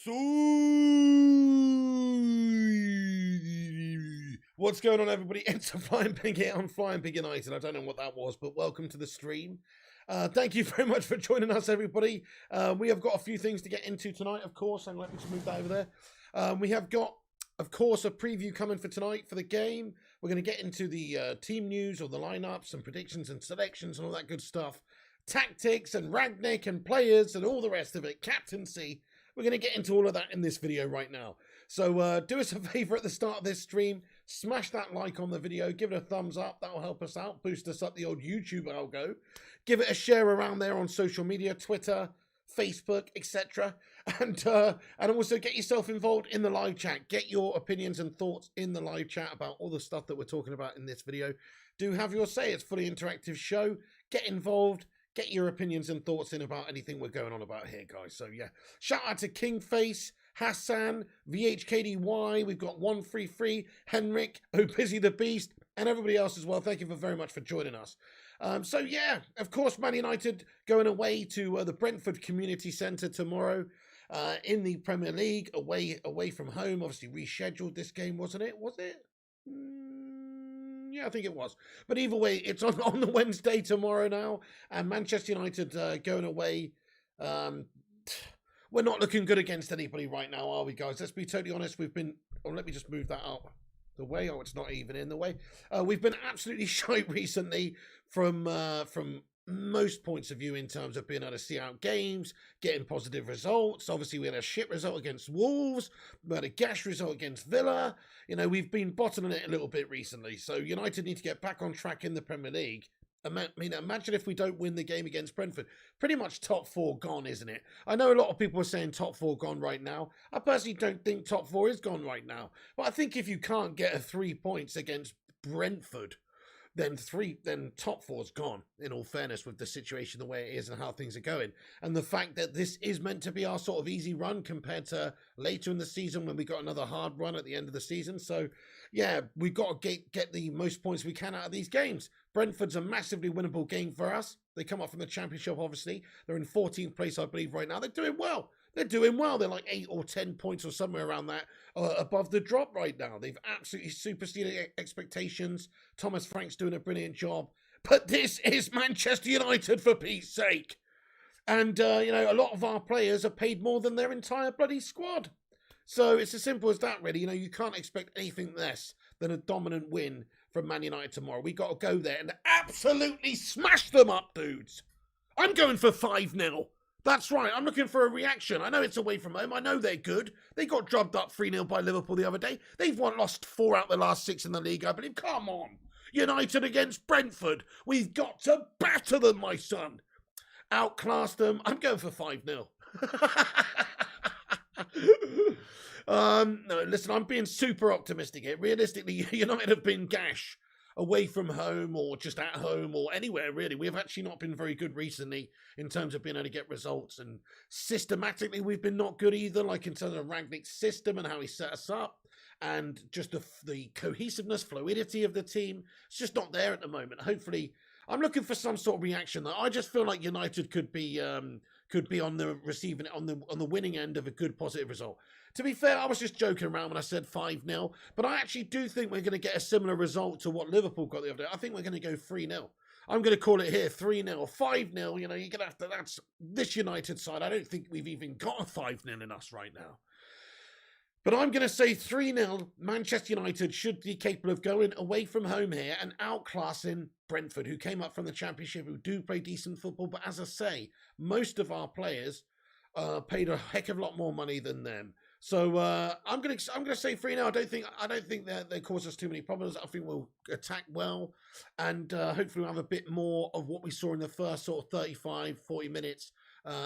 So, what's going on, everybody? It's a Flying Pig here on Flying Pig United. I don't know what that was, but welcome to the stream. Thank you very much for joining us, everybody. We have got a few things to get into tonight, of course, and let me just move that over there. We have got, of course, a preview coming for tonight for the game. We're going to get into the team news or the lineups and predictions and selections and all that good stuff. Tactics and Rangnick and players and all the rest of it. Captaincy. We're going to get into all of that in this video right now. So do us a favor at the start of this stream. Smash that like on the video. Give it a thumbs up. That'll help us out. Boost us up the old YouTube algo. Give it a share around there on social media. Twitter, Facebook, etc. And also get yourself involved in the live chat. Get your opinions and thoughts in the live chat about all the stuff that we're talking about in this video. Do have your say. It's a fully interactive show. Get involved. Get your opinions and thoughts in about anything we're going on about here, guys. So, yeah. Shout out to Kingface, Hassan, VHKDY. We've got 133, Henrik, Oh Busy the Beast, and everybody else as well. Thank you very much for joining us. So, yeah, of course, Man United going away to the Brentford Community Centre tomorrow in the Premier League, away from home. Obviously rescheduled this game, wasn't it? Was it? Yeah, I think it was. But either way, it's on the Wednesday tomorrow now. And Manchester United going away. We're not looking good against anybody right now, are we, guys? Let's be totally honest. We've been... Oh, let me just move that up the way. Oh, it's not even in the way. We've been absolutely shite recently from most points of view in terms of being able to see out games, getting positive results. Obviously, we had a shit result against Wolves. We had a gash result against Villa. You know, we've been bottoming it a little bit recently. So United need to get back on track in the Premier League. I mean, imagine if we don't win the game against Brentford. Pretty much top four gone, isn't it? I know a lot of people are saying top four gone right now. I personally don't think top four is gone right now. But I think if you can't get a 3 points against Brentford, then top four's gone, in all fairness, with the situation the way it is and how things are going. And the fact that this is meant to be our sort of easy run compared to later in the season when we got another hard run at the end of the season. So, yeah, we've got to get the most points we can out of these games. Brentford's a massively winnable game for us. They come up from the Championship, obviously. They're in 14th place, I believe, right now. They're doing well. They're doing well. They're like 8 or 10 points or somewhere around that above the drop right now. They've absolutely superseded expectations. Thomas Frank's doing a brilliant job. But this is Manchester United, for Pete's sake. And, you know, a lot of our players are paid more than their entire bloody squad. So it's as simple as that, really. You know, you can't expect anything less than a dominant win from Man United tomorrow. We got to go there and absolutely smash them up, dudes. I'm going for 5-0. That's right, I'm looking for a reaction. I know it's away from home. I know they're good. They got drubbed up 3-0 by Liverpool the other day. They've lost 4 out of the last 6 in the league, I believe. Come on. United against Brentford. We've got to batter them, my son. Outclass them. I'm going for 5-0. No, listen, I'm being super optimistic here. Realistically, United have been gash away from home or just at home or anywhere, really. We've actually not been very good recently in terms of being able to get results. And systematically, we've been not good either, like in terms of Rangnick's system and how he set us up. And just the cohesiveness, fluidity of the team. It's just not there at the moment. Hopefully, I'm looking for some sort of reaction. I just feel like United could be on the receiving on the winning end of a good positive result. To be fair, I was just joking around when I said 5-0, but I actually do think we're going to get a similar result to what Liverpool got the other day. I think we're going to go 3-0. I'm going to call it here 3-0, 5-0. You know, you're going to have to. That's this United side. I don't think we've even got a 5-0 in us right now. But I'm going to say 3-0. Manchester United should be capable of going away from home here and outclassing Brentford, who came up from the Championship, who do play decent football. But as I say, most of our players paid a heck of a lot more money than them. So I'm going to say 3-0. I don't think that they cause us too many problems. I think we'll attack well, and hopefully we'll have a bit more of what we saw in the first sort of 35, 40 minutes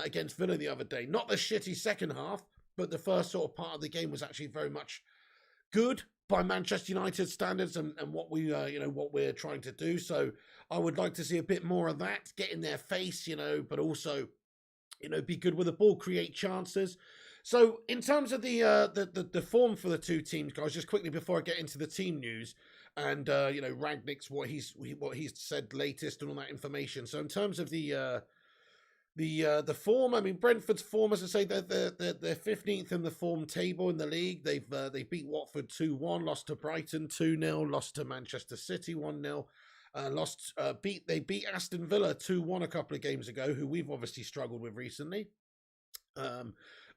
against Villa the other day. Not the shitty second half, but the first sort of part of the game was actually very much good by Manchester United standards and what we what we're trying to do. So I would like to see a bit more of that, get in their face, but also be good with the ball, create chances. So in terms of the form for the two teams, guys, just quickly before I get into the team news and Rangnick's what he's said latest and all that information. So in terms of the The form, I mean, Brentford's form, as I say, they're 15th in the form table in the league. They beat Watford 2-1, lost to Brighton 2-0, lost to Manchester City 1-0. They beat Aston Villa 2-1 a couple of games ago, who we've obviously struggled with recently.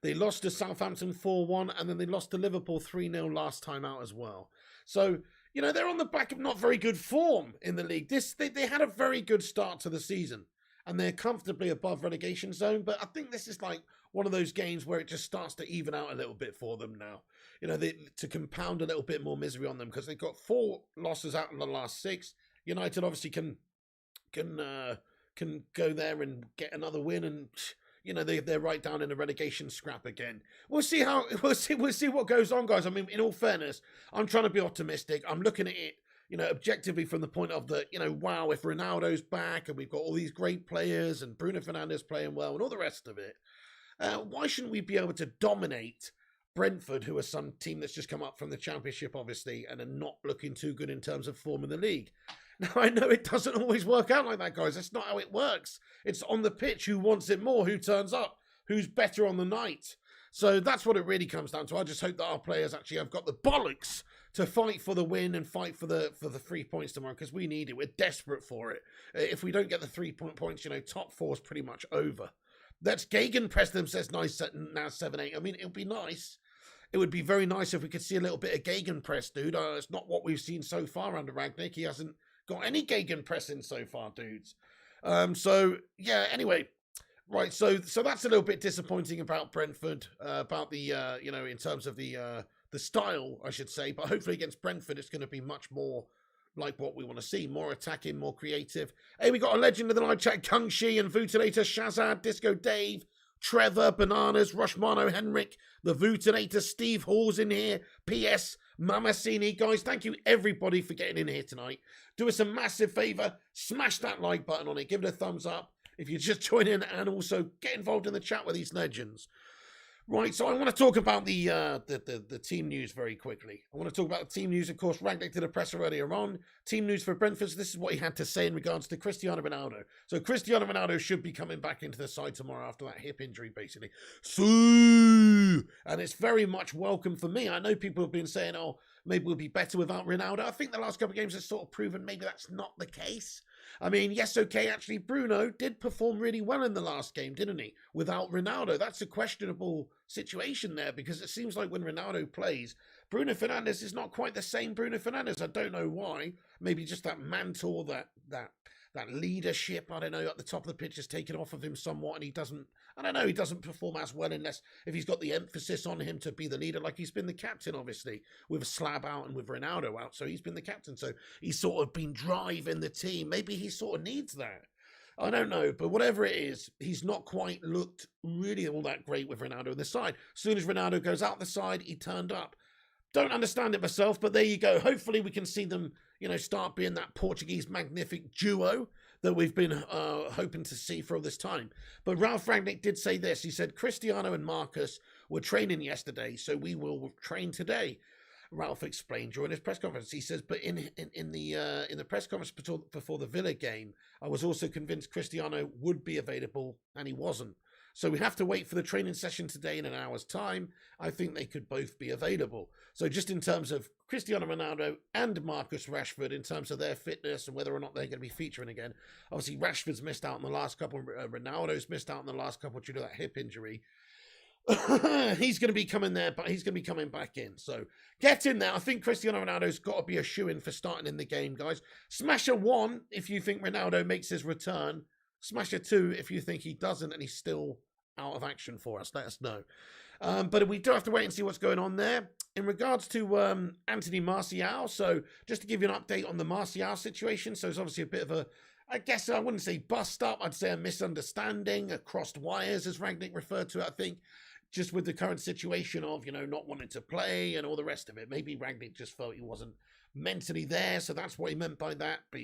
They lost to Southampton 4-1, and then they lost to Liverpool 3-0 last time out as well. So, you know, they're on the back of not very good form in the league. They had a very good start to the season, and they're comfortably above relegation zone. But I think this is like one of those games where it just starts to even out a little bit for them now. You know, to compound a little bit more misery on them, because they've got 4 losses out in the last 6. United obviously can go there and get another win, and you know they're right down in a relegation scrap again. We'll see what goes on, guys. I mean, in all fairness, I'm trying to be optimistic. I'm looking at it, you know, objectively from the point of that, you know, wow, if Ronaldo's back and we've got all these great players and Bruno Fernandes playing well and all the rest of it, why shouldn't we be able to dominate Brentford, who are some team that's just come up from the Championship, obviously, and are not looking too good in terms of form in the league? Now, I know it doesn't always work out like that, guys. That's not how it works. It's on the pitch who wants it more, who turns up, who's better on the night. So that's what it really comes down to. I just hope that our players actually have got the bollocks to fight for the win and fight for the 3 points tomorrow, because we need it. We're desperate for it. If we don't get the 3 points, you know, top 4 is pretty much over. That's gegenpress them, says nice now 7-8. I mean, it would be nice. It would be very nice if we could see a little bit of gegenpress, dude. It's not what we've seen so far under Rangnick. He hasn't got any gegenpressing so far, dudes. So yeah, anyway, right, so that's a little bit disappointing about Brentford, about the you know, in terms of the style, I should say, but hopefully against Brentford it's going to be much more like what we want to see, more attacking, more creative. Hey, we got a legend of the live chat, Kung Shi and Vutilator, Shazad, Disco Dave, Trevor, Bananas, Rushmano, Henrik, the Vutilator, Steve Hall's in here, P.S. Mamasini. Guys, thank you everybody for getting in here tonight. Do us a massive favour, smash that like button on it, give it a thumbs up if you just join in, and also get involved in the chat with these legends. Right, so I want to talk about the team news very quickly. I want to talk about the team news. Of course, Rangnick did a presser earlier on. Team news for Brentford. This is what he had to say in regards to Cristiano Ronaldo. So Cristiano Ronaldo should be coming back into the side tomorrow after that hip injury, basically. And it's very much welcome for me. I know people have been saying, oh, maybe we'll be better without Ronaldo. I think the last couple of games have sort of proven maybe that's not the case. I mean, yes, okay, actually, Bruno did perform really well in the last game, didn't he? Without Ronaldo. That's a questionable situation there, because it seems like when Ronaldo plays, Bruno Fernandes is not quite the same Bruno Fernandes. I don't know why. Maybe just that mantle, that leadership, I don't know, at the top of the pitch has taken off of him somewhat, and he doesn't perform as well unless if he's got the emphasis on him to be the leader, like he's been the captain, obviously, with Slab out and with Ronaldo out, so he's been the captain, so he's sort of been driving the team. Maybe he sort of needs that. I don't know, but whatever it is, he's not quite looked really all that great with Ronaldo on the side. As soon as Ronaldo goes out the side, he turned up. Don't understand it myself, but there you go. Hopefully we can see them, you know, start being that Portuguese magnific duo that we've been hoping to see for all this time. But Ralph Rangnick did say this. He said, Cristiano and Marcus were training yesterday, so we will train today. Ralph explained during his press conference. He says, but in the press conference before the Villa game, I was also convinced Cristiano would be available, and he wasn't. So we have to wait for the training session today in an hour's time. I think they could both be available. So just in terms of Cristiano Ronaldo and Marcus Rashford, in terms of their fitness and whether or not they're going to be featuring again. Obviously, Rashford's missed out in the last couple. Ronaldo's missed out in the last couple due to that hip injury. He's going to be coming there, but he's going to be coming back in. So get in there. I think Cristiano Ronaldo's got to be a shoo-in for starting in the game, guys. Smash a 1 if you think Ronaldo makes his return. Smash a 2 if you think he doesn't and he's still out of action for us. Let us know. But we do have to wait and see what's going on there. In regards to Anthony Martial, so just to give you an update on the Martial situation, so it's obviously a bit of a, I guess I wouldn't say bust up, I'd say a misunderstanding, a crossed wires, as Rangnick referred to it, I think, just with the current situation of, you know, not wanting to play and all the rest of it. Maybe Rangnick just felt he wasn't mentally there, so that's what he meant by that. But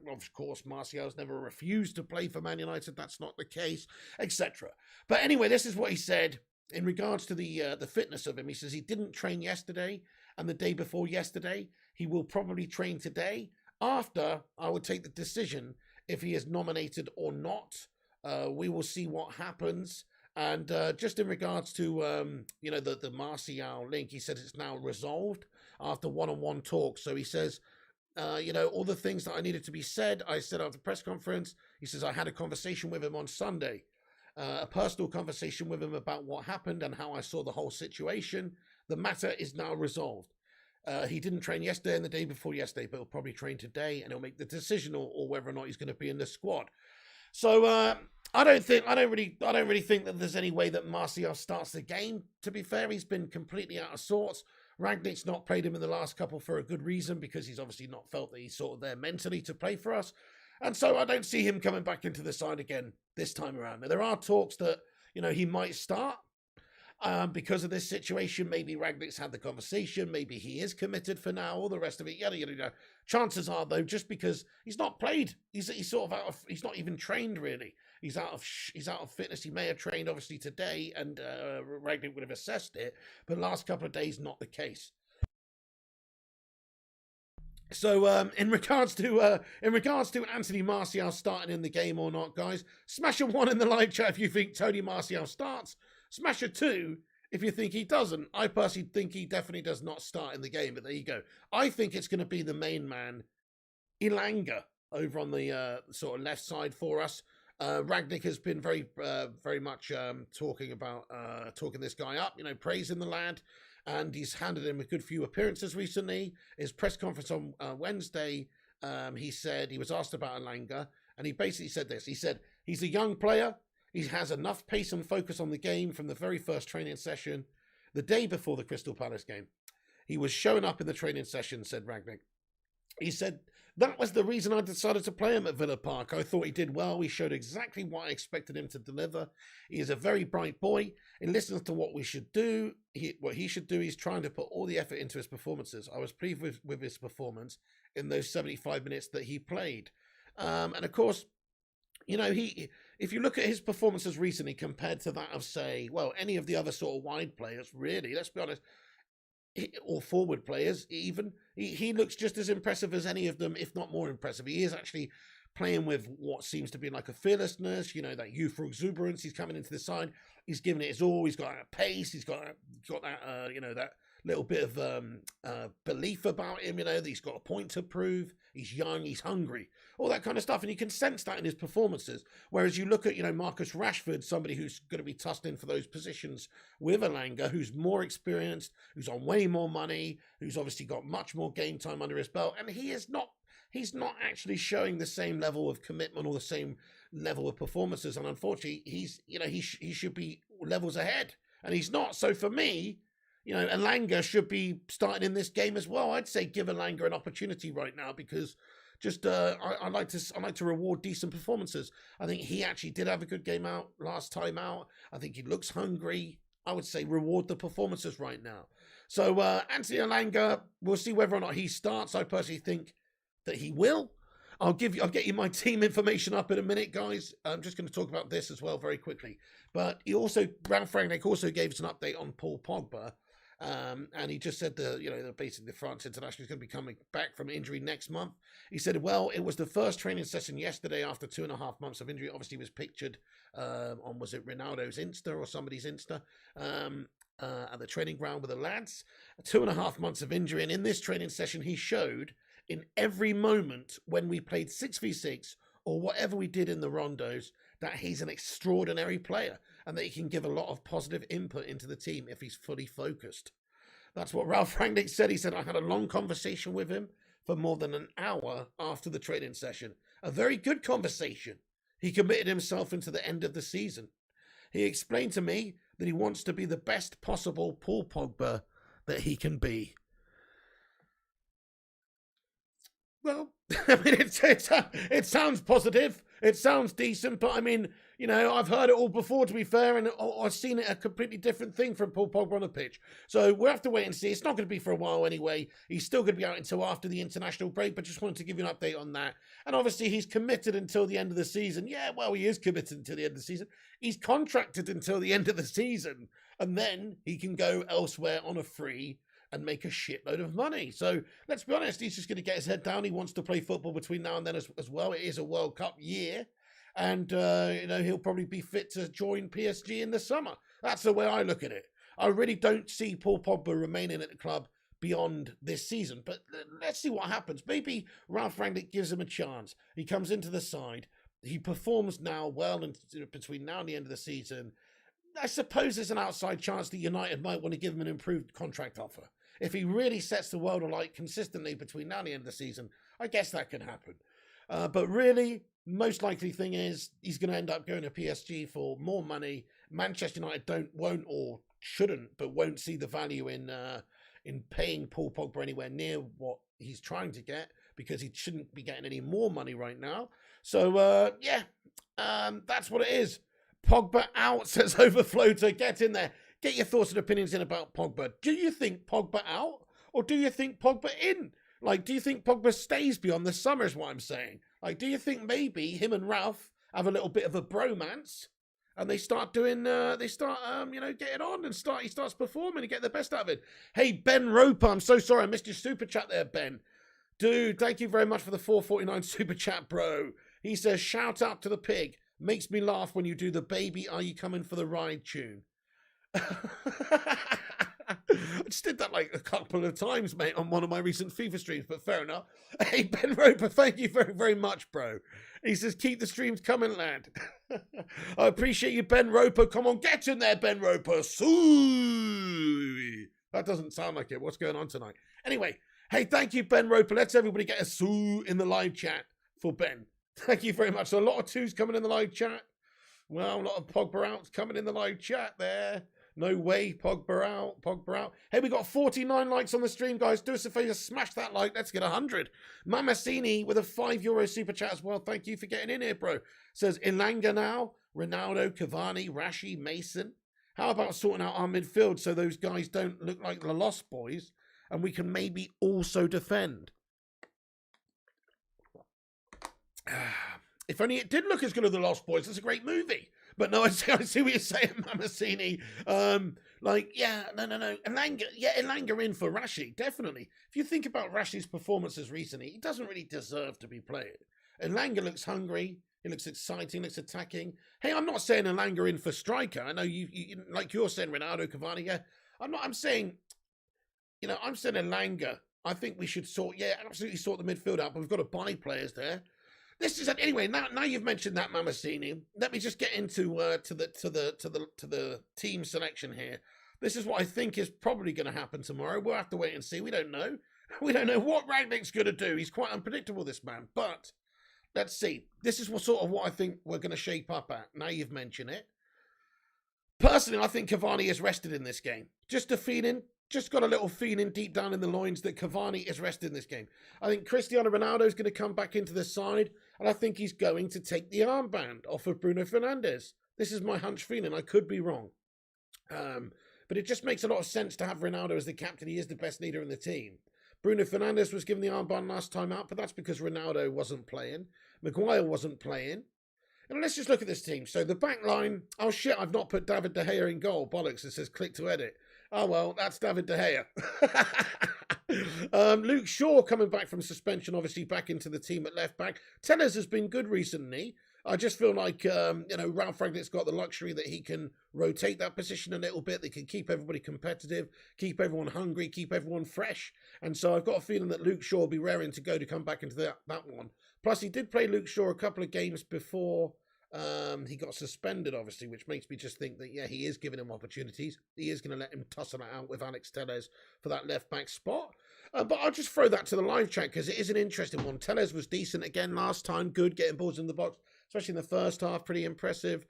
of course, Martial's never refused to play for Man United. That's not the case, etc. But anyway, this is what he said in regards to the fitness of him. He says he didn't train yesterday and the day before yesterday. He will probably train today. After, I would take the decision if he is nominated or not. We will see what happens. And just in regards to the Martial link, he said it's now resolved after one-on-one talks. So he says, all the things that I needed to be said, I said at the press conference. He says I had a conversation with him on Sunday, a personal conversation with him about what happened and how I saw the whole situation. The matter is now resolved. He didn't train yesterday and the day before yesterday, but he'll probably train today, and he'll make the decision or whether or not he's going to be in the squad. So I don't really think that there's any way that Martial starts the game. To be fair, he's been completely out of sorts. Rangnick's not played him in the last couple for a good reason, because he's obviously not felt that he's sort of there mentally to play for us. And so I don't see him coming back into the side again this time around. Now, there are talks that, he might start because of this situation. Maybe Rangnick's had the conversation. Maybe he is committed for now. All the rest of it, yada, yada, yada. Chances are, though, just because he's not played, he's sort of he's not even trained, really. He's out of fitness. He may have trained, obviously, today, and Rangnick would have assessed it. But the last couple of days, not the case. So in regards to Anthony Martial starting in the game or not, guys, smash a 1 in the live chat if you think Tony Martial starts. Smash a 2 if you think he doesn't. I personally think he definitely does not start in the game, but there you go. I think it's going to be the main man, Elanga, over on the sort of left side for us. Rangnick has been very much talking this guy up, praising the lad. And he's handed him a good few appearances recently. His press conference on Wednesday, he said, he was asked about Elanga, and he basically said this. He said, he's a young player. He has enough pace and focus on the game from the very first training session, the day before the Crystal Palace game. He was showing up in the training session, said Rangnick. He said, that was the reason I decided to play him at Villa Park. I thought he did well. He showed exactly what I expected him to deliver. He is a very bright boy. He listens to what we should do. What he should do, he's trying to put all the effort into his performances. I was pleased with his performance in those 75 minutes that he played. And of course, if you look at his performances recently compared to that of, say, any of the other sort of wide players, really, let's be honest, or forward players even, he looks just as impressive as any of them, if not more impressive. He is actually playing with what seems to be like a fearlessness, that youthful exuberance. He's coming into the side, he's giving it his all, he's got that pace, he's got that that little bit of belief about him, that he's got a point to prove, he's young, he's hungry, all that kind of stuff, and you can sense that in his performances. Whereas you look at, Marcus Rashford, somebody who's going to be tossed in for those positions with Elanga, who's more experienced, who's on way more money, who's obviously got much more game time under his belt, and he's not actually showing the same level of commitment or the same level of performances, and unfortunately, he should be levels ahead, and he's not. So for me, Elanga should be starting in this game as well. I'd say give Elanga an opportunity right now, because just I like to reward decent performances. I think he actually did have a good game out last time out. I think he looks hungry. I would say reward the performances right now. So Anthony Elanga, we'll see whether or not he starts. I personally think that he will. I'll get you my team information up in a minute, guys. I'm just going to talk about this as well very quickly. But Ralph Rangnick also gave us an update on Paul Pogba. And he just said basically the France international is going to be coming back from injury next month. He said, it was the first training session yesterday after 2.5 months of injury. Obviously, was pictured on, was it Ronaldo's Insta or somebody's Insta, at the training ground with the lads. 2.5 months of injury, and in this training session, he showed in every moment when we played 6v6 or whatever we did in the rondos that he's an extraordinary player and that he can give a lot of positive input into the team if he's fully focused. That's what Ralph Rangnick said. He said, I had a long conversation with him for more than an hour after the training session. A very good conversation. He committed himself into the end of the season. He explained to me that he wants to be the best possible Paul Pogba that he can be. Well, I mean, it sounds positive. It sounds decent, but I mean, I've heard it all before, to be fair, and I've seen it a completely different thing from Paul Pogba on the pitch. So we'll have to wait and see. It's not going to be for a while anyway. He's still going to be out until after the international break, but just wanted to give you an update on that. And obviously, he's committed until the end of the season. Yeah, well, he is committed until the end of the season. He's contracted until the end of the season, and then he can go elsewhere on a free and make a shitload of money. So let's be honest, he's just going to get his head down. He wants to play football between now and then as well. It is a World Cup year. and he'll probably be fit to join PSG in the summer. That's the way I look at it. I really don't see Paul Pogba remaining at the club beyond this season, but let's see what happens. Maybe Ralph Rangnick gives him a chance. He comes into the side. He performs now well between now and the end of the season. I suppose there's an outside chance that United might want to give him an improved contract offer. If he really sets the world alight consistently between now and the end of the season, I guess that could happen. But really, most likely thing is he's going to end up going to PSG for more money. Manchester United won't see the value in paying Paul Pogba anywhere near what he's trying to get, because he shouldn't be getting any more money right now. So, that's what it is. Pogba out, says Overfloater. Get in there. Get your thoughts and opinions in about Pogba. Do you think Pogba out, or do you think Pogba in? Do you think Pogba stays beyond the summer is what I'm saying? Do you think maybe him and Ralph have a little bit of a bromance and they start getting on and he starts performing and get the best out of it? Hey, Ben Roper, I'm so sorry I missed your super chat there, Ben. Dude, thank you very much for the 449 super chat, bro. He says, shout out to the pig. Makes me laugh when you do the baby are you coming for the ride tune. I just did that a couple of times, mate, on one of my recent FIFA streams, but fair enough. Hey, Ben Roper, thank you very, very much, bro. He says, keep the streams coming, lad. I appreciate you, Ben Roper. Come on, get in there, Ben Roper. Soo. That doesn't sound like it. What's going on tonight? Anyway, hey, thank you, Ben Roper. Let's everybody get a soo in the live chat for Ben. Thank you very much. So a lot of twos coming in the live chat. Well, a lot of Pogba outs coming in the live chat there. No way, Pogba out, Pogba out. Hey, we got 49 likes on the stream, guys. Do us a favour, smash that like. Let's get 100. Mamacini with a €5 super chat as well. Thank you for getting in here, bro. Says Ilanga now, Ronaldo, Cavani, Rashi, Mason. How about sorting out our midfield so those guys don't look like the Lost Boys and we can maybe also defend? If only it did look as good as the Lost Boys. It's a great movie. But no, I see what you're saying, Mamacini. No. Ilanga in for Rashi, definitely. If you think about Rashi's performances recently, he doesn't really deserve to be played. Ilanga looks hungry. He looks exciting, looks attacking. Hey, I'm not saying Ilanga in for striker. I know you like you're saying Ronaldo, Cavani. Yeah, I'm saying Ilanga. I think we should absolutely sort the midfield out, but we've got to buy players there. This is anyway. Now you've mentioned that, Mamacini. Let me just get into to the team selection here. This is what I think is probably going to happen tomorrow. We'll have to wait and see. We don't know. We don't know what Rangnick's going to do. He's quite unpredictable, this man. But let's see. This is what I think we're going to shape up at. Now you've mentioned it. Personally, I think Cavani is rested in this game. Just a feeling. Just got a little feeling deep down in the loins that Cavani is rested in this game. I think Cristiano Ronaldo is going to come back into the side, and I think he's going to take the armband off of Bruno Fernandes. This is my hunch feeling. I could be wrong. But it just makes a lot of sense to have Ronaldo as the captain. He is the best leader in the team. Bruno Fernandes was given the armband last time out, but that's because Ronaldo wasn't playing. Maguire wasn't playing. And let's just look at this team. So the back line, oh shit, I've not put David De Gea in goal. Bollocks, it says click to edit. Oh, well, that's David De Gea. Luke Shaw coming back from suspension, obviously back into the team at left back. Tellers has been good recently. I just feel like, Ralph Rangnick's got the luxury that he can rotate that position a little bit. They can keep everybody competitive, keep everyone hungry, keep everyone fresh. And so I've got a feeling that Luke Shaw will be raring to go to come back into that one. Plus, he did play Luke Shaw a couple of games before he got suspended, obviously, which makes me just think that, yeah, he is giving him opportunities. He is going to let him tussle it out with Alex Tellez for that left-back spot. But I'll just throw that to the live chat because it is an interesting one. Tellez was decent again last time, good, getting balls in the box, especially in the first half, pretty impressive.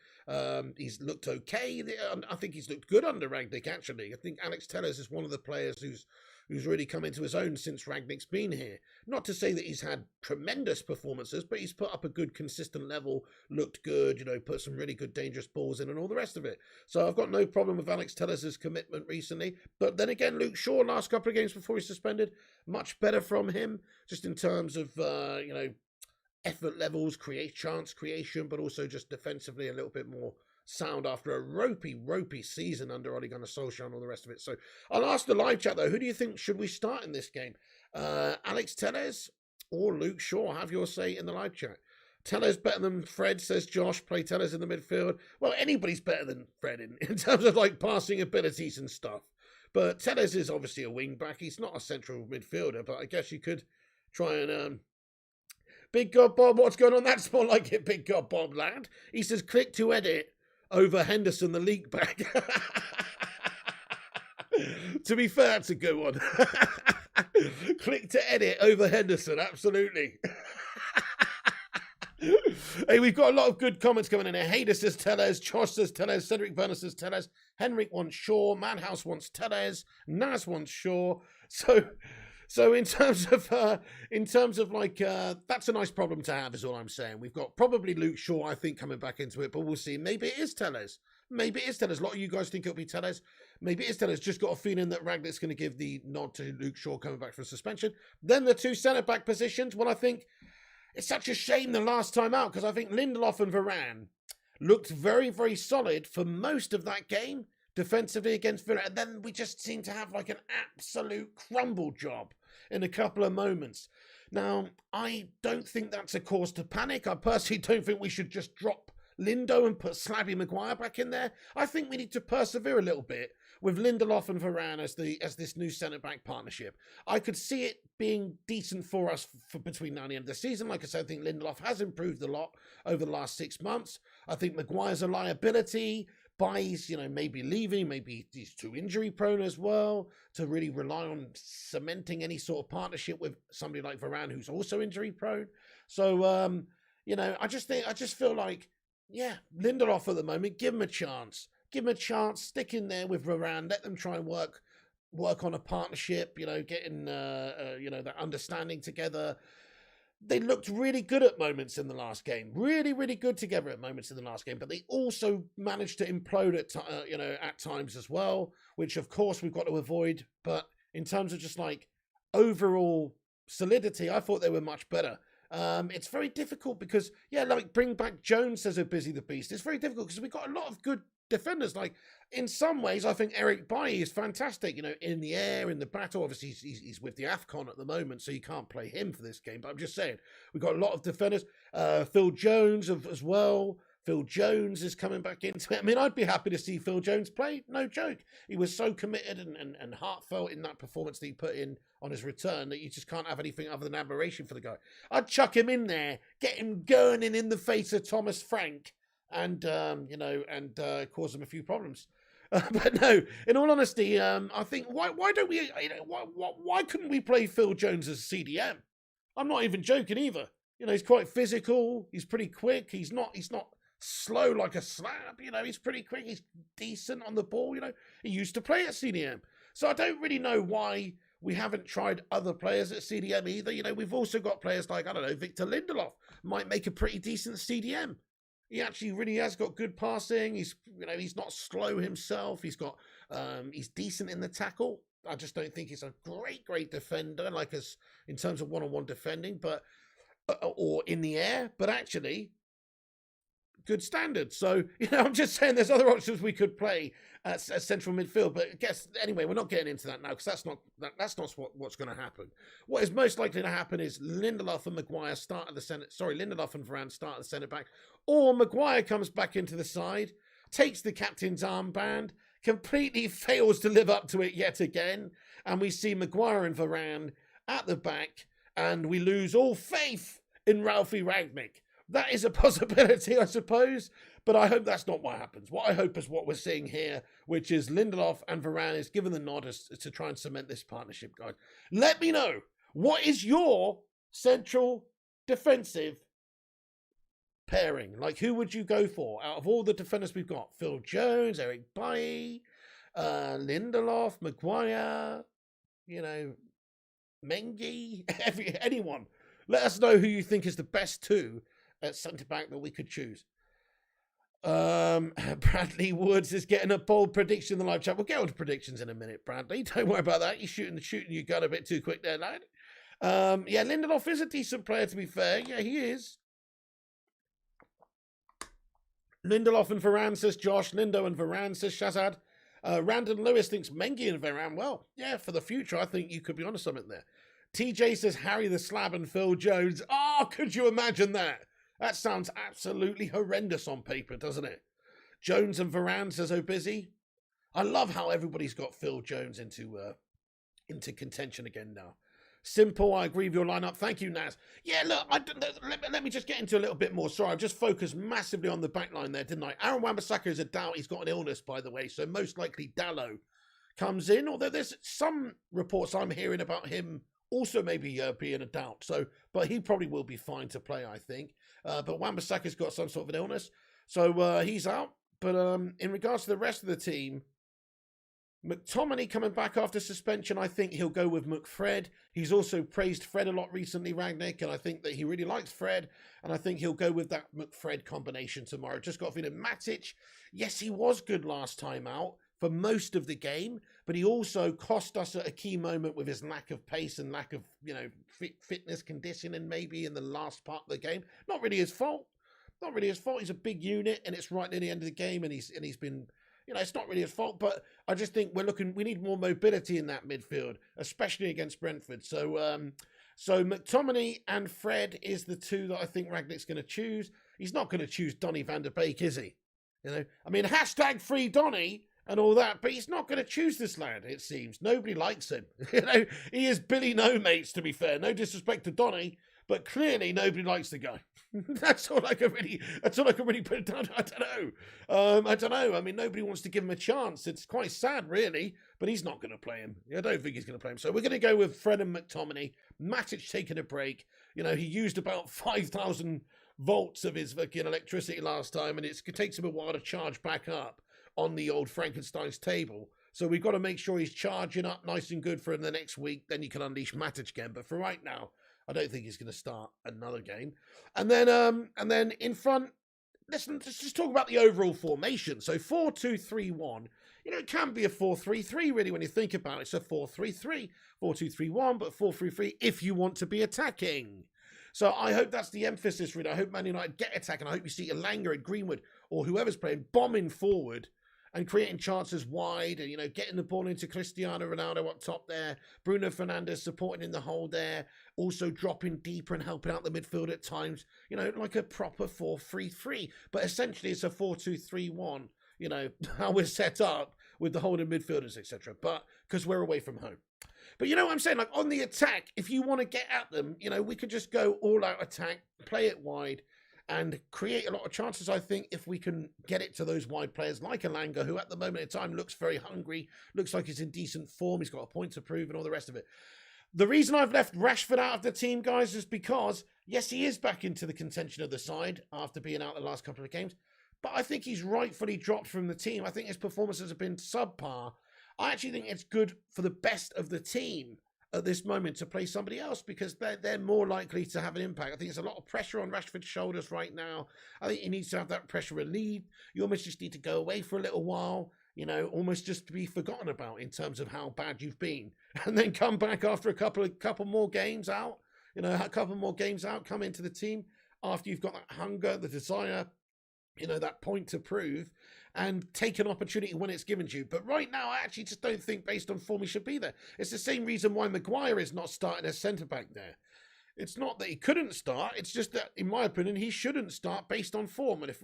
He's looked okay. I think he's looked good under Rangnick, actually. I think Alex Tellez is one of the players who's really come into his own since Rangnick's been here. Not to say that he's had tremendous performances, but he's put up a good, consistent level, looked good, put some really good, dangerous balls in and all the rest of it. So I've got no problem with Alex Tellez's commitment recently. But then again, Luke Shaw, last couple of games before he's suspended, much better from him, just in terms of, effort levels, chance creation, but also just defensively a little bit more sound after a ropey season under Ole Gunnar Solskjaer and all the rest of it. So I'll ask the live chat though, who do you think should we start in this game? Alex Tellez or Luke Shaw? Have your say in the live chat. Tellez better than Fred, says Josh. Play Tellez in the midfield. Well, anybody's better than Fred in terms of like passing abilities and stuff. But Tellez is obviously a wing back. He's not a central midfielder, but I guess you could try and Big God Bob, what's going on? That's more like it, Big God Bob, lad. He says click to edit over Henderson, the leak back. To be fair, that's a good one. Click to edit over Henderson, absolutely. Hey, we've got a lot of good comments coming in here. Hayder says Tellez, Josh says Tellez, Cedric Werner says Tellez, Henrik wants Shaw, Manhouse wants Tellez, Naz wants Shaw. So in terms of like that's a nice problem to have, is all I'm saying. We've got probably Luke Shaw, I think, coming back into it, but we'll see. Maybe it is Tellez. Maybe it is Tellez. A lot of you guys think it'll be Tellez. Maybe it is Tellez. Just got a feeling that Rangnick's going to give the nod to Luke Shaw coming back from suspension. Then the two centre-back positions. Well, I think it's such a shame the last time out, because I think Lindelof and Varane looked very, very solid for most of that game defensively against Villa. And then we just seem to have like an absolute crumble job in a couple of moments. Now, I don't think that's a cause to panic. I personally don't think we should just drop Lindo and put Slabby Maguire back in there. I think we need to persevere a little bit with Lindelof and Varane as this new centre-back partnership. I could see it being decent for us for between now and the end of the season. Like I said, I think Lindelof has improved a lot over the last 6 months. I think Maguire's a liability. Bailly's, maybe leaving, maybe he's too injury prone as well to really rely on cementing any sort of partnership with somebody like Varane, who's also injury prone. So, I just feel like, yeah, Lindelof at the moment, give him a chance. Give him a chance, stick in there with Varane, let them try and work on a partnership, getting, that understanding together. They looked really good at moments in the last game. Really, really good together at moments in the last game. But they also managed to implode at times as well, which, of course, we've got to avoid. But in terms of just like overall solidity, I thought they were much better. It's very difficult because, bring back Jones as a Busy the Beast. It's very difficult because we've got a lot of good defenders. Like, in some ways, I think Eric Bailly is fantastic, in the air, in the battle. Obviously, he's with the AFCON at the moment, so you can't play him for this game. But I'm just saying, we've got a lot of defenders. Phil Jones as well. Phil Jones is coming back into it. I mean, I'd be happy to see Phil Jones play. No joke. He was so committed and heartfelt in that performance that he put in on his return that you just can't have anything other than admiration for the guy. I'd chuck him in there, get him gurning in the face of Thomas Frank, and cause him a few problems. But no, in all honesty, I think why don't we? Why couldn't we play Phil Jones as CDM? I'm not even joking either. He's quite physical. He's pretty quick. He's not slow like a slab. He's pretty quick. He's decent on the ball. He used to play at CDM, so I don't really know why we haven't tried other players at CDM either. We've also got players like, I don't know, Victor Lindelof might make a pretty decent CDM. He actually really has got good passing. He's not slow himself. He's decent in the tackle. I just don't think he's a great defender, like us in terms of one-on-one defending, but or in the air. But actually, good standard. So I'm just saying, there's other options we could play at central midfield. But I guess anyway, we're not getting into that now because that's not what's going to happen. What is most likely to happen is Lindelof and Maguire start at the centre. Sorry, Lindelof and Varane start at the centre back, or Maguire comes back into the side, takes the captain's armband, completely fails to live up to it yet again, and we see Maguire and Varane at the back, and we lose all faith in Ralphie Rangnick. That is a possibility, I suppose, but I hope that's not what happens. What I hope is what we're seeing here, which is Lindelof and Varane is given the nod to try and cement this partnership, guys. Let me know, what is your central defensive pairing? Like, who would you go for out of all the defenders we've got? Phil Jones, Eric Bailly, Lindelof, Maguire, Mengi, anyone. Let us know who you think is the best two at centre-back that we could choose. Bradley Woods is getting a bold prediction in the live chat. We'll get on to predictions in a minute, Bradley. Don't worry about that. You're shooting your gun a bit too quick there, lad. Lindelof is a decent player, to be fair. Yeah, he is. Lindelof and Varane, says Josh. Lindo and Varane, says Shazad. Randon Lewis thinks Mengi and Varane. Well, yeah, for the future, I think you could be onto something there. TJ says Harry the Slab and Phil Jones. Oh, could you imagine that? That sounds absolutely horrendous on paper, doesn't it? Jones and Varane says, "Oh, busy." I love how everybody's got Phil Jones into contention again now. Simple, I agree with your lineup. Thank you, Naz. Yeah, look, let me just get into a little bit more. Sorry, I've just focused massively on the back line there, didn't I? Aaron Wan-Bissaka is a doubt. He's got an illness, by the way, so most likely Dallo comes in, although there's some reports I'm hearing about him also maybe being a doubt. So, but he probably will be fine to play, I think. But Wan-Bissaka's got some sort of an illness, so he's out. But in regards to the rest of the team, McTominay coming back after suspension, I think he'll go with McFred. He's also praised Fred a lot recently, Rangnick, and I think that he really likes Fred, and I think he'll go with that McFred combination tomorrow. Just got a feeling Matic, yes, he was good last time out for most of the game, but he also cost us at a key moment with his lack of pace and lack of, fitness conditioning maybe in the last part of the game. Not really his fault. Not really his fault. He's a big unit, and it's right near the end of the game, and he's been... it's not really his fault, but I just think we need more mobility in that midfield, especially against Brentford. So McTominay and Fred is the two that I think Rangnick's going to choose. He's not going to choose Donny van der Beek, is he? Hashtag free Donny and all that, but he's not going to choose this lad, it seems. Nobody likes him. He is Billy No Mates, to be fair. No disrespect to Donny, but clearly nobody likes the guy. That's all I can really put it down to. I don't know. Nobody wants to give him a chance. It's quite sad, really, but he's not going to play him. I don't think he's going to play him. So we're going to go with Fred and McTominay. Matic taking a break. He used about 5,000 volts of his fucking electricity last time, and it takes him a while to charge back up on the old Frankenstein's table. So we've got to make sure he's charging up nice and good for the next week. Then you can unleash Matic again. But for right now, I don't think he's going to start another game. And then in front, let's just talk about the overall formation. So 4-2-3-1. It can be a 4-3-3 really when you think about it. It's a 4-3-3, 4-2-3-1, but 4-3-3 if you want to be attacking. So I hope that's the emphasis really. I hope Man United get attacking. I hope you see Elanga and Greenwood or whoever's playing bombing forward and creating chances wide and, getting the ball into Cristiano Ronaldo up top there. Bruno Fernandes supporting in the hole there. Also dropping deeper and helping out the midfield at times. Like a proper 4-3-3. But essentially it's a 4-2-3-1, how we're set up with the holding midfielders, etc. But because we're away from home. But you know what I'm saying? Like on the attack, if you want to get at them, we could just go all out attack, play it wide, and create a lot of chances, I think, if we can get it to those wide players like Elanga, who at the moment in time looks very hungry, looks like he's in decent form, he's got a point to prove and all the rest of it. The reason I've left Rashford out of the team, guys, is because, yes, he is back into the contention of the side after being out the last couple of games, but I think he's rightfully dropped from the team. I think his performances have been subpar. I actually think it's good for the best of the team at this moment to play somebody else because they're more likely to have an impact. I think there's a lot of pressure on Rashford's shoulders right now. I think he needs to have that pressure relieved. You almost just need to go away for a little while, almost just to be forgotten about in terms of how bad you've been, and then come back after a couple more games out, come into the team after you've got that hunger, the desire, that point to prove, and take an opportunity when it's given to you. But right now, I actually just don't think, based on form, he should be there. It's the same reason why Maguire is not starting as centre-back there. It's not that he couldn't start, it's just that, in my opinion, he shouldn't start based on form. And if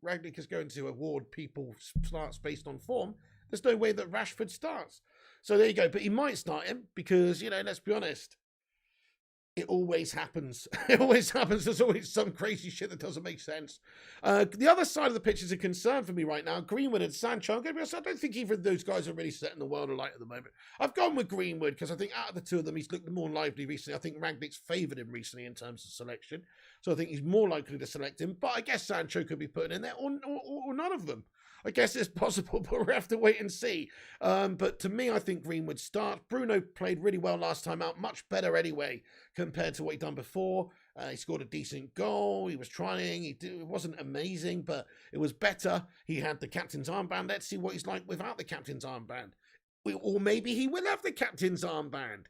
Rangnick is going to award people starts based on form, there's no way that Rashford starts. So there you go. But he might start him because, let's be honest, it always happens. It always happens. There's always some crazy shit that doesn't make sense. The other side of the pitch is a concern for me right now. Greenwood and Sancho. I don't think either of those guys are really setting the world alight at the moment. I've gone with Greenwood because I think out of the two of them, he's looked more lively recently. I think Rangnick's favoured him recently in terms of selection. So I think he's more likely to select him. But I guess Sancho could be put in there or none of them. I guess it's possible, but we'll have to wait and see. But to me, I think Greenwood starts. Bruno played really well last time out, much better anyway, compared to what he'd done before. He scored a decent goal. He was trying. It wasn't amazing, but it was better. He had the captain's armband. Let's see what he's like without the captain's armband. Or maybe he will have the captain's armband.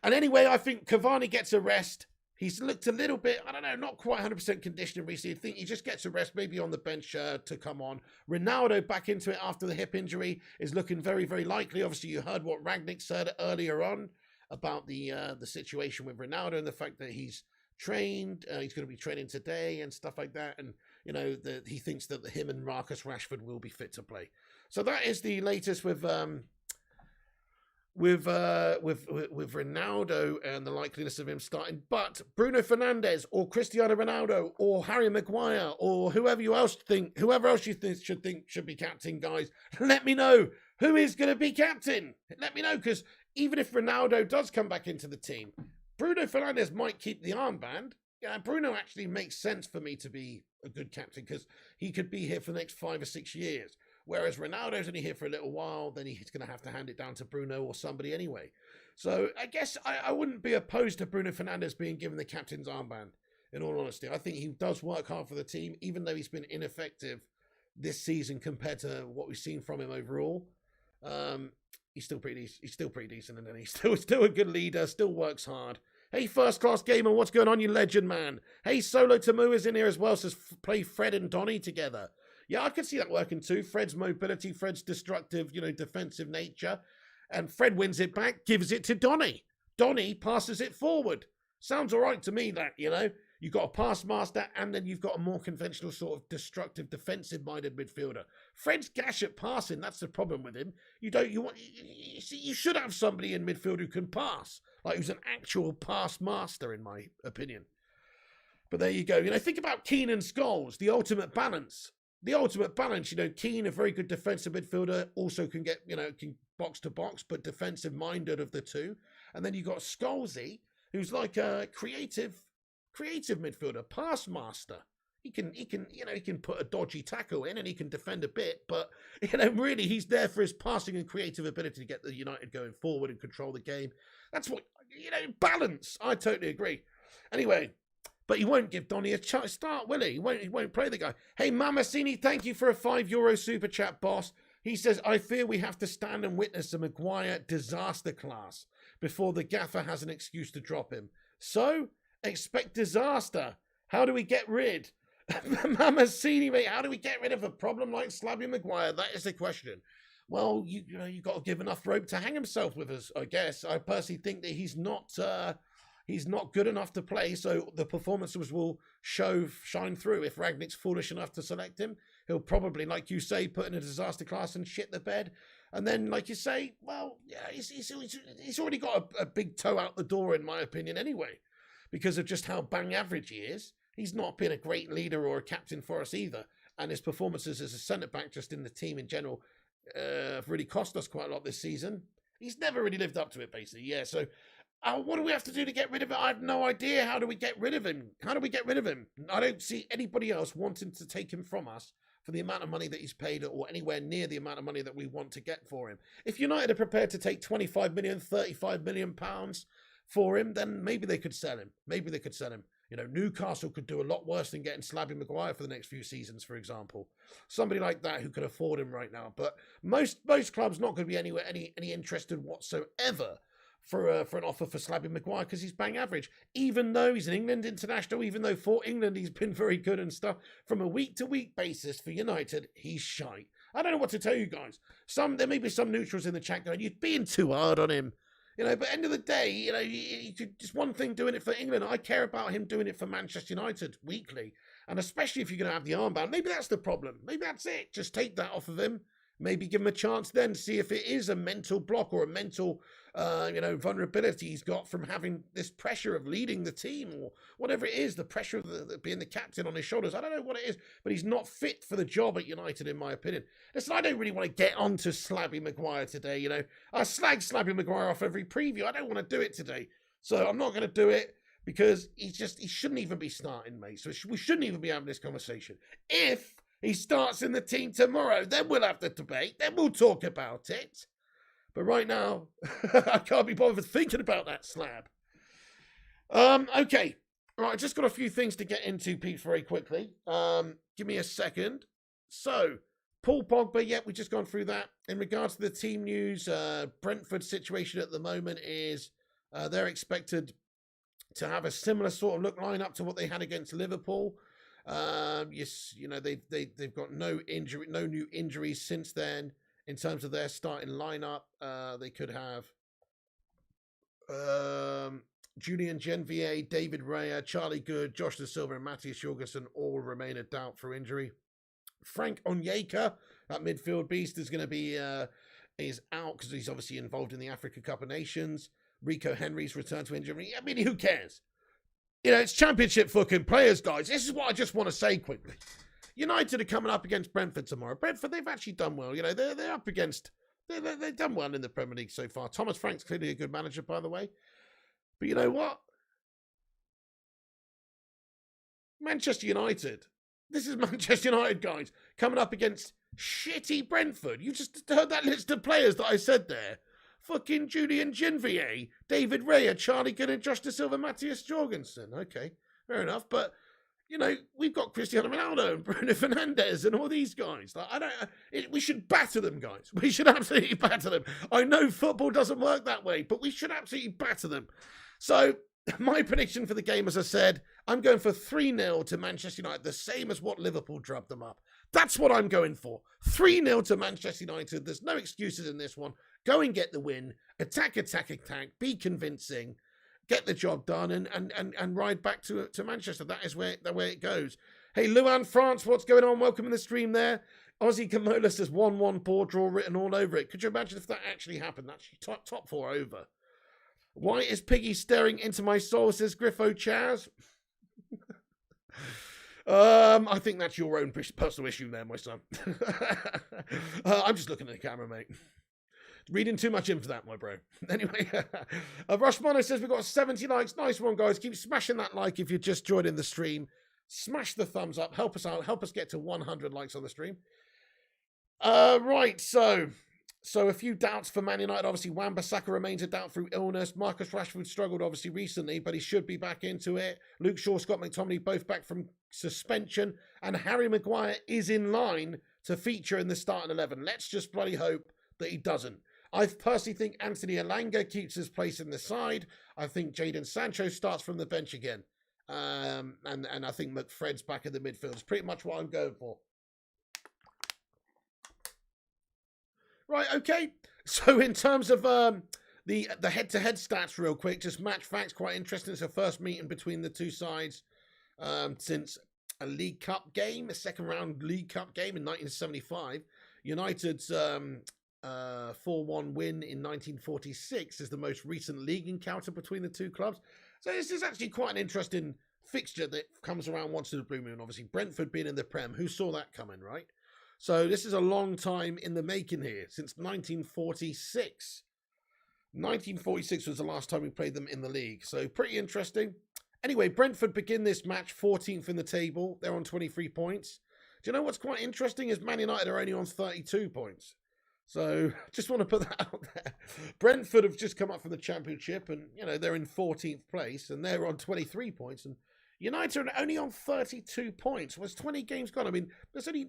And anyway, I think Cavani gets a rest. He's looked a little bit, I don't know, not quite 100% conditioning recently. I think he just gets a rest, maybe on the bench to come on. Ronaldo back into it after the hip injury is looking very, very likely. Obviously, you heard what Rangnick said earlier on about the situation with Ronaldo and the fact that he's trained. He's going to be training today and stuff like that. And, you know, he thinks that him and Marcus Rashford will be fit to play. So that is the latest with Ronaldo and the likeliness of him starting. But Bruno Fernandes or Cristiano Ronaldo or Harry Maguire or whoever else you think should be captain, guys, let me know who is going to be captain. Let me know, because even if Ronaldo does come back into the team, Bruno Fernandes might keep the armband. Yeah, Bruno actually makes sense for me to be a good captain because he could be here for the next 5 or 6 years. Whereas Ronaldo's only here for a little while, then he's going to have to hand it down to Bruno or somebody anyway. So I guess I wouldn't be opposed to Bruno Fernandes being given the captain's armband, in all honesty. I think he does work hard for the team, even though he's been ineffective this season compared to what we've seen from him overall. He's still pretty decent, and then he's still a good leader, still works hard. Hey, First Class Gamer, what's going on, you legend, man? Hey, Solo Tamu is in here as well, says play Fred and Donny together. Yeah, I could see that working too. Fred's mobility, Fred's destructive, defensive nature. And Fred wins it back, gives it to Donny. Donny passes it forward. Sounds all right to me, that, You've got a pass master, and then you've got a more conventional sort of destructive, defensive-minded midfielder. Fred's gash at passing, that's the problem with him. You should have somebody in midfield who can pass, like who's an actual pass master, in my opinion. But there you go. Think about Keane and Scholes, the ultimate balance. Keane, a very good defensive midfielder, also can get, can box to box, but defensive minded of the two. And then you've got Scholesy, who's like a creative midfielder, pass master. He can put a dodgy tackle in and he can defend a bit, but really he's there for his passing and creative ability to get the United going forward and control the game. That's what, balance. I totally agree. Anyway, but he won't give Donny a start, will he? He won't play the guy. Hey, Mamasini, thank you for a €5 super chat, boss. He says, I fear we have to stand and witness a Maguire disaster class before the gaffer has an excuse to drop him. So, expect disaster. How do we get rid? Mamasini, mate, how do we get rid of a problem like Slabby Maguire? That is the question. Well, you've got to give enough rope to hang himself with us, I guess. I personally think that he's not good enough to play, so the performances will shine through. If Rangnick's foolish enough to select him, he'll probably, like you say, put in a disaster class and shit the bed. And then, like you say, well, yeah, he's already got a big toe out the door, in my opinion, anyway, because of just how bang average he is. He's not been a great leader or a captain for us either. And his performances as a centre-back, just in the team in general, have really cost us quite a lot this season. He's never really lived up to it, basically. Yeah, so what do we have to do to get rid of it? I have no idea. How do we get rid of him? I don't see anybody else wanting to take him from us for the amount of money that he's paid, or anywhere near the amount of money that we want to get for him. If United are prepared to take 25 million, 35 million pounds for him, then maybe they could sell him. Newcastle could do a lot worse than getting Slabby Maguire for the next few seasons, for example. Somebody like that who could afford him right now. But most clubs not going to be any interested whatsoever for an offer for Slabby Maguire, because he's bang average. Even though he's an England international, even though for England he's been very good and stuff, from a week-to-week basis for United, he's shite. I don't know what to tell you guys. There may be some neutrals in the chat going, you're being too hard on him. But end of the day, you could just one thing doing it for England. I care about him doing it for Manchester United weekly. And especially if you're going to have the armband, maybe that's the problem. Maybe that's it. Just take that off of him. Maybe give him a chance then, see if it is a mental block or a mental, vulnerability he's got from having this pressure of leading the team, or whatever it is, the pressure of being the captain on his shoulders. I don't know what it is, but he's not fit for the job at United, in my opinion. Listen, I don't really want to get onto Slabby Maguire today, I slag Slabby Maguire off every preview. I don't want to do it today. So I'm not going to do it, because he shouldn't even be starting, mate. So we shouldn't even be having this conversation. If he starts in the team tomorrow, then we'll have the debate. Then we'll talk about it. But right now, I can't be bothered thinking about that slab. Okay. Right, I just got a few things to get into, Pete, very quickly. Give me a second. So, Paul Pogba, we've just gone through that. In regards to the team news, Brentford's situation at the moment is they're expected to have a similar sort of look line up to what they had against Liverpool. Yes, they've got no new injuries since then. In terms of their starting lineup, they could have Julian Genvier, David Raya, Charlie Good, Josh Da Silva, and Matthias Jorgensen all remain a doubt through injury. Frank Onyeka, that midfield beast, is going to be is out because he's obviously involved in the Africa Cup of Nations. Rico Henry's return to injury. I mean, who cares? You know, it's championship fucking players, guys. This is what I just want to say quickly. United are coming up against Brentford tomorrow. Brentford, they've actually done well. You know, they're up against... They've done well in the Premier League so far. Thomas Frank's clearly a good manager, by the way. But you know what? Manchester United. This is Manchester United, guys, coming up against shitty Brentford. You just heard that list of players that I said there. Fucking Julian Genvier, David Raya, Charlie Good, and Josh Da Silva, Matthias Jorgensen. Okay, fair enough. But, you know, we've got Cristiano Ronaldo and Bruno Fernandes and all these guys. Like, we should batter them, guys. We should absolutely batter them. I know football doesn't work that way, but we should absolutely batter them. So, my prediction for the game, as I said, I'm going for 3-0 to Manchester United, the same as what Liverpool drubbed them up. That's what I'm going for. 3-0 to Manchester United. There's no excuses in this one. Go and get the win. Attack, attack, attack. Be convincing. Get the job done and ride back to Manchester. That is where it goes. Hey, Luan France, what's going on? Welcome in the stream there. Aussie Kamola says 1-1 board draw written all over it. Could you imagine if that actually happened? That's top 4 over. Why is Piggy staring into my soul, says Griffo Chaz? I think that's your own personal issue there, my son. I'm just looking at the camera, mate. Reading too much into that, my bro. Anyway, Rushmono says we've got 70 likes. Nice one, guys. Keep smashing that like if you're just joining the stream. Smash the thumbs up. Help us out. Help us get to 100 likes on the stream. Right, so a few doubts for Man United. Obviously, Wan-Bissaka remains a doubt through illness. Marcus Rashford struggled, obviously, recently, but he should be back into it. Luke Shaw, Scott McTominay, both back from suspension. And Harry Maguire is in line to feature in the starting 11. Let's just bloody hope that he doesn't. I personally think Anthony Elanga keeps his place in the side. I think Jadon Sancho starts from the bench again. And I think McFred's back in the midfield. It's pretty much what I'm going for. Right, okay. So in terms of the head-to-head stats real quick, just match facts, quite interesting. It's a first meeting between the two sides since a League Cup game, a second-round League Cup game in 1975. United's 4-1 win in 1946 is the most recent league encounter between the two clubs. So this is actually quite an interesting fixture that comes around once in a blue moon. Obviously, Brentford being in the Prem, who saw that coming, right? So this is a long time in the making here, since 1946. 1946 was the last time we played them in the league, so pretty interesting. Anyway, Brentford begin this match 14th in the table. They're on 23 points. Do you know what's quite interesting is Man United are only on 32 points. So just want to put that out there. Brentford have just come up from the Championship and, you know, they're in 14th place and they're on 23 points. And United are only on 32 points. Was 20 games gone? I mean,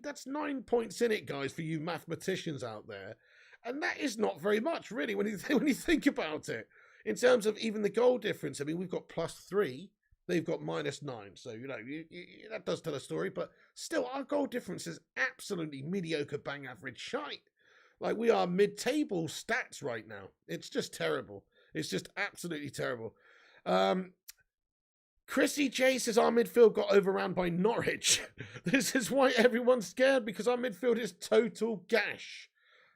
that's 9 points in it, guys, for you mathematicians out there. And that is not very much, really, when you think about it. In terms of even the goal difference, I mean, we've got +3. They've got -9. So, you know, that does tell a story. But still, our goal difference is absolutely mediocre, bang average shite. Like, we are mid-table stats right now. It's just terrible. It's just absolutely terrible. Chrissy J says our midfield got overrun by Norwich. This is why everyone's scared, because our midfield is total gash.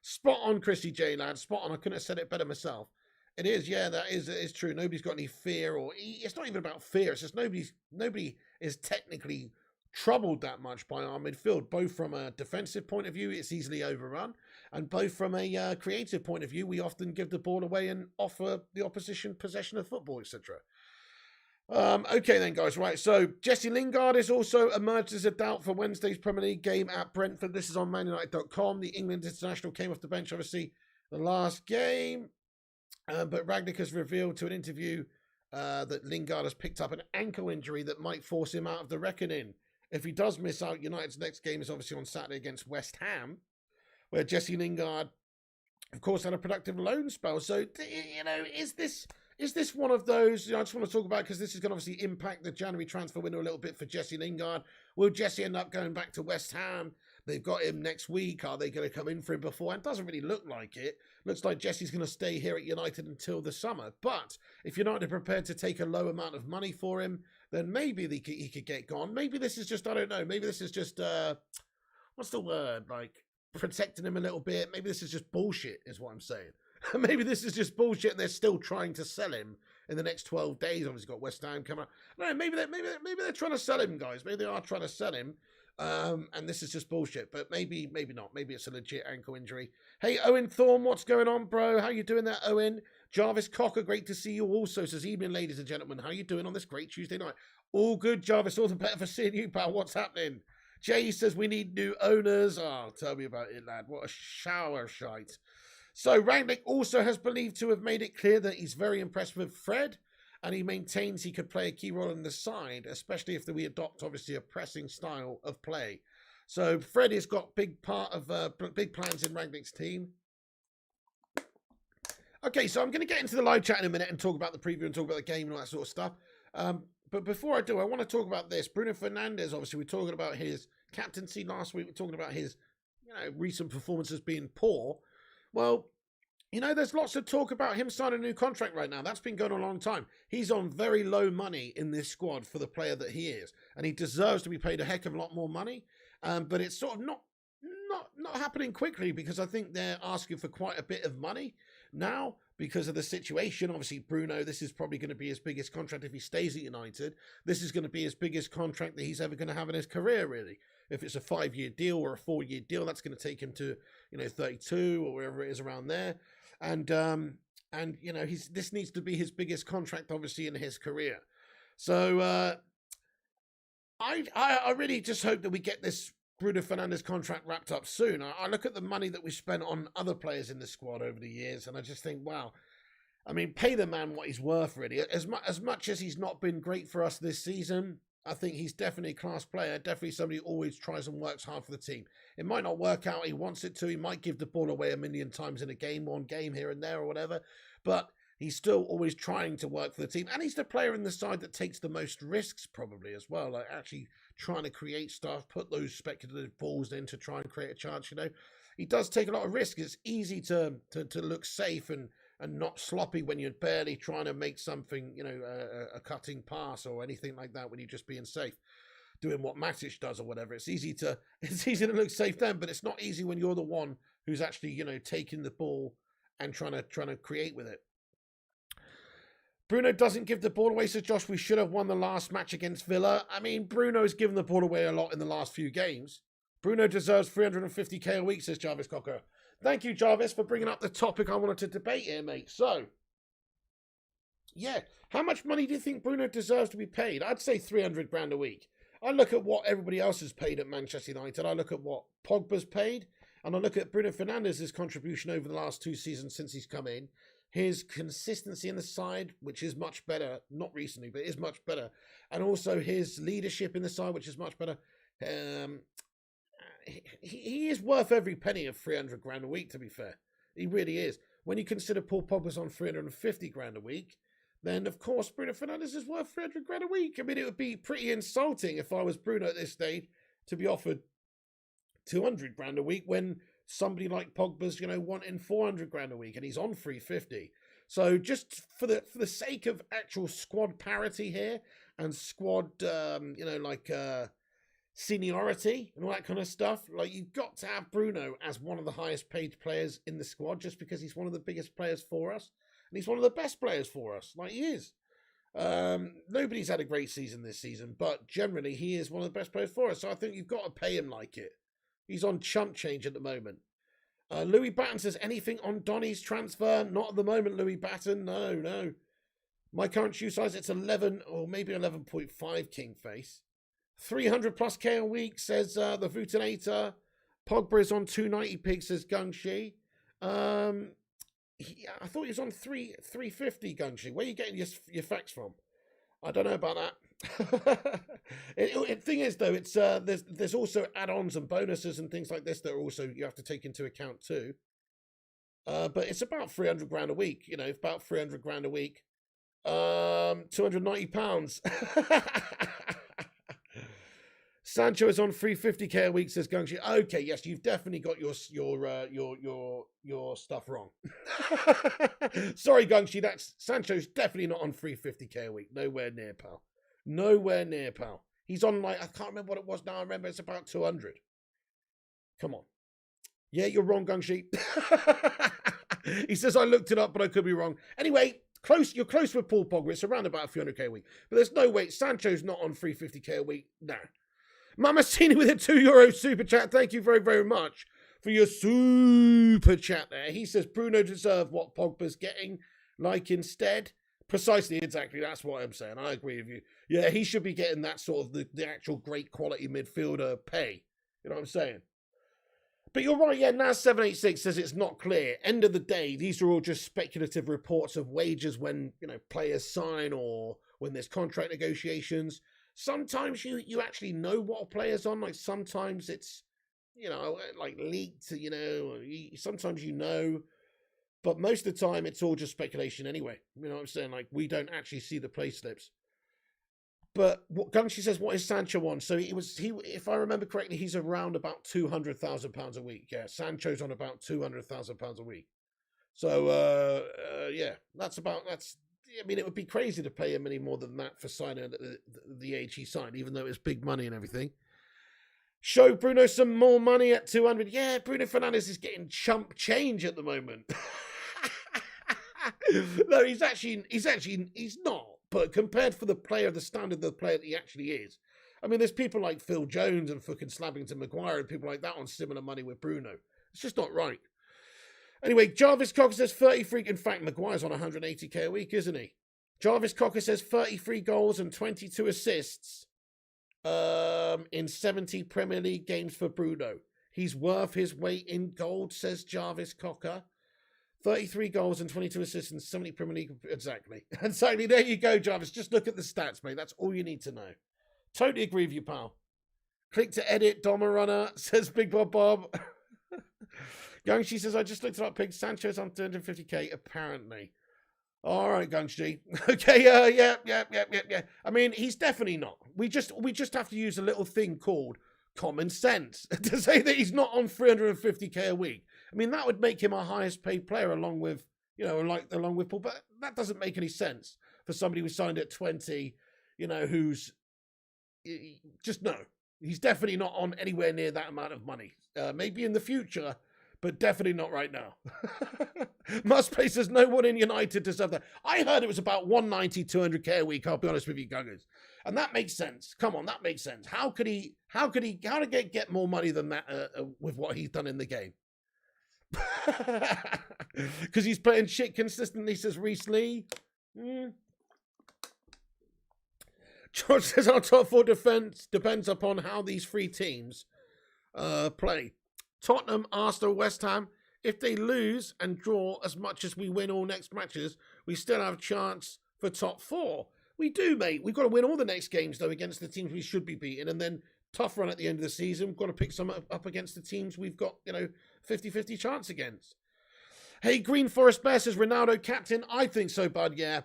Spot on, Chrissy J, lad. Spot on. I couldn't have said it better myself. It is, yeah, it is true. Nobody's got any fear, or it's not even about fear. It's just nobody is technically troubled that much by our midfield, both from a defensive point of view, it's easily overrun, and both from a creative point of view, we often give the ball away and offer the opposition possession of football, etc. Okay then, guys, right, so Jesse Lingard is also emerged as a doubt for Wednesday's Premier League game at Brentford. This is on manunited.com. The England international came off the bench, obviously, the last game, but Rangnick has revealed to an interview that Lingard has picked up an ankle injury that might force him out of the reckoning. If he does miss out, United's next game is obviously on Saturday against West Ham, where Jesse Lingard, of course, had a productive loan spell. So, you know, is this one of those, you know, I just want to talk about, because this is going to obviously impact the January transfer window a little bit for Jesse Lingard. Will Jesse end up going back to West Ham? They've got him next week. Are they going to come in for him before? It doesn't really look like it. Looks like Jesse's going to stay here at United until the summer. But if United are prepared to take a low amount of money for him, then maybe he could get gone. Maybe this is just, I don't know, maybe this is just, what's the word? Like, protecting him a little bit. Maybe this is just bullshit, is what I'm saying. Maybe this is just bullshit and they're still trying to sell him in the next 12 days. Obviously got West Ham coming up. No, maybe they're trying to sell him, guys. Maybe they are trying to sell him. And this is just bullshit. But maybe not. Maybe it's a legit ankle injury. Hey, Owen Thorne, what's going on, bro? How you doing there, Owen? Jarvis Cocker, great to see you also. Says, evening, ladies and gentlemen. How you doing on this great Tuesday night? All good, Jarvis. All the better for seeing you, pal. What's happening? Jay says, we need new owners. Oh, tell me about it, lad. What a shower shite. So Rangnick also has believed to have made it clear that he's very impressed with Fred, and he maintains he could play a key role in the side, especially if we adopt, obviously, a pressing style of play. So Fred has got big plans in Rangnick's team. Okay, so I'm going to get into the live chat in a minute and talk about the preview and talk about the game and all that sort of stuff. But before I do, I want to talk about this. Bruno Fernandes, obviously, we're talking about his captaincy last week. We're talking about his, recent performances being poor. Well, there's lots of talk about him signing a new contract right now. That's been going on a long time. He's on very low money in this squad for the player that he is, and he deserves to be paid a heck of a lot more money. But it's sort of not happening quickly because I think they're asking for quite a bit of money now because of the situation. Obviously, Bruno, this is probably going to be his biggest contract if he stays at United. This is going to be his biggest contract that he's ever going to have in his career, really. If it's a 5-year deal or a 4-year deal, that's going to take him to, 32 or wherever it is around there. And this needs to be his biggest contract, obviously, in his career. So I really just hope that we get this Bruno Fernandes contract wrapped up soon. I look at the money that we spent on other players in the squad over the years, and I just think, wow. I mean, pay the man what he's worth, really. As much as he's not been great for us this season, I think he's definitely a class player, definitely somebody who always tries and works hard for the team. It might not work out, he wants it to, he might give the ball away a million times in a game, one game here and there or whatever, but he's still always trying to work for the team. And he's the player in the side that takes the most risks probably as well, like actually trying to create stuff, put those speculative balls in to try and create a chance, He does take a lot of risk. It's easy to look safe and not sloppy when you're barely trying to make something, a cutting pass or anything like that when you're just being safe, doing what Matic does or whatever. It's easy to look safe then, but it's not easy when you're the one who's actually, taking the ball and trying to create with it. Bruno doesn't give the ball away, says Josh. We should have won the last match against Villa. I mean, Bruno's given the ball away a lot in the last few games. Bruno deserves 350k a week, says Jarvis Cocker. Thank you, Jarvis, for bringing up the topic I wanted to debate here, mate. So, yeah, how much money do you think Bruno deserves to be paid? I'd say 300 grand a week. I look at what everybody else has paid at Manchester United. I look at what Pogba's paid, and I look at Bruno Fernandes' contribution over the last 2 seasons since he's come in. His consistency in the side, which is much better, not recently, but is much better. And also his leadership in the side, which is much better. He is worth every penny of 300 grand a week, to be fair. He really is. When you consider Paul Pogba's on 350 grand a week, then of course Bruno Fernandes is worth 300 grand a week. I mean, it would be pretty insulting if I was Bruno at this stage to be offered 200 grand a week when somebody like Pogba's, wanting 400 grand a week and he's on 350. So just for the sake of actual squad parity here and squad, seniority and all that kind of stuff, like you've got to have Bruno as one of the highest paid players in the squad just because he's one of the biggest players for us and he's one of the best players for us, like he is. Nobody's had a great season this season, but generally he is one of the best players for us, so I think you've got to pay him like it. He's on chump change at the moment. Louis Batten says, anything on Donny's transfer? Not at the moment, Louis Batten. No. My current shoe size, it's 11 or maybe 11.5 king face. 300 plus K a week, says the Vutinator. Pogba is on 290 pigs, says Gungshi. I thought he was on 350 Gungshi. Where are you getting your facts from? I don't know about that. Thing is, though, it's there's also add-ons and bonuses and things like this that are also you have to take into account too. But it's about 300 grand a week. About 300 grand a week. £290. Sancho is on 350k a week, says Gungshi. Okay, yes, you've definitely got your stuff wrong. Sorry, Gungshi, that's Sancho's definitely not on 350k a week. Nowhere near, pal. Nowhere near, pal. He's on I can't remember what it was now. I remember it's about 200. Come on. Yeah, you're wrong, Gungshi. He says I looked it up, but I could be wrong. Anyway, you're close with Paul Pogba. It's around about 300k a week. But there's no way. Sancho's not on 350k a week. No. Mamasini with a €2 super chat. Thank you very, very much for your super chat there. He says Bruno deserved what Pogba's getting, like instead. Precisely, exactly. That's what I'm saying. I agree with you. Yeah, he should be getting that sort of the actual great quality midfielder pay. You know what I'm saying? But you're right, yeah, Naz786 says it's not clear. End of the day, these are all just speculative reports of wages when, players sign or when there's contract negotiations. Sometimes you actually know what a player's on. Like sometimes it's, like leaked, sometimes but most of the time it's all just speculation anyway. You know what I'm saying? Like we don't actually see the play slips. But what Gungshi says, what is Sancho on? So he if I remember correctly, he's around about £200,000 a week. Yeah, Sancho's on about £200,000 a week. So yeah, it would be crazy to pay him any more than that for signing at the age he signed, even though it's big money and everything. Show Bruno some more money at 200. Yeah, Bruno Fernandes is getting chump change at the moment. No, he's not. But compared for the standard of the player that he actually is, I mean, there's people like Phil Jones and fucking Slabbington Maguire and people like that on similar money with Bruno. It's just not right. Anyway, Jarvis Cocker says 33. In fact, Maguire's on 180k a week, isn't he? Jarvis Cocker says 33 goals and 22 assists in 70 Premier League games for Bruno. He's worth his weight in gold, says Jarvis Cocker. 33 goals and 22 assists in 70 Premier League. Exactly. Exactly. There you go, Jarvis. Just look at the stats, mate. That's all you need to know. Totally agree with you, pal. Click to edit. Doma Runner, says Big Bob. Gungshi says, I just looked it up, Pig. Sancho's on 250k, apparently. All right, Gungshi. Okay, yeah. I mean, he's definitely not. We just have to use a little thing called common sense to say that he's not on 350k a week. I mean, that would make him our highest paid player along with Paul, but that doesn't make any sense for somebody who signed at 20, who's just no. He's definitely not on anywhere near that amount of money. Maybe in the future, but definitely not right now. Musplay says no one in United deserves that. I heard it was about 190, 200k a week. I'll be honest with you, Guggers. And that makes sense. Come on, that makes sense. How could he get more money than that with what he's done in the game? Because he's playing shit consistently, says Reece Lee. George says our top four defence depends upon how these three teams play. Tottenham, Arsenal, West Ham. If they lose and draw as much as we win all next matches, we still have a chance for top four. We do, mate. We've got to win all the next games, though, against the teams we should be beating. And then tough run at the end of the season. We've got to pick some up against the teams we've got, 50-50 chance against. Hey, Green Forest Bear says Ronaldo captain. I think so, bud. Yeah,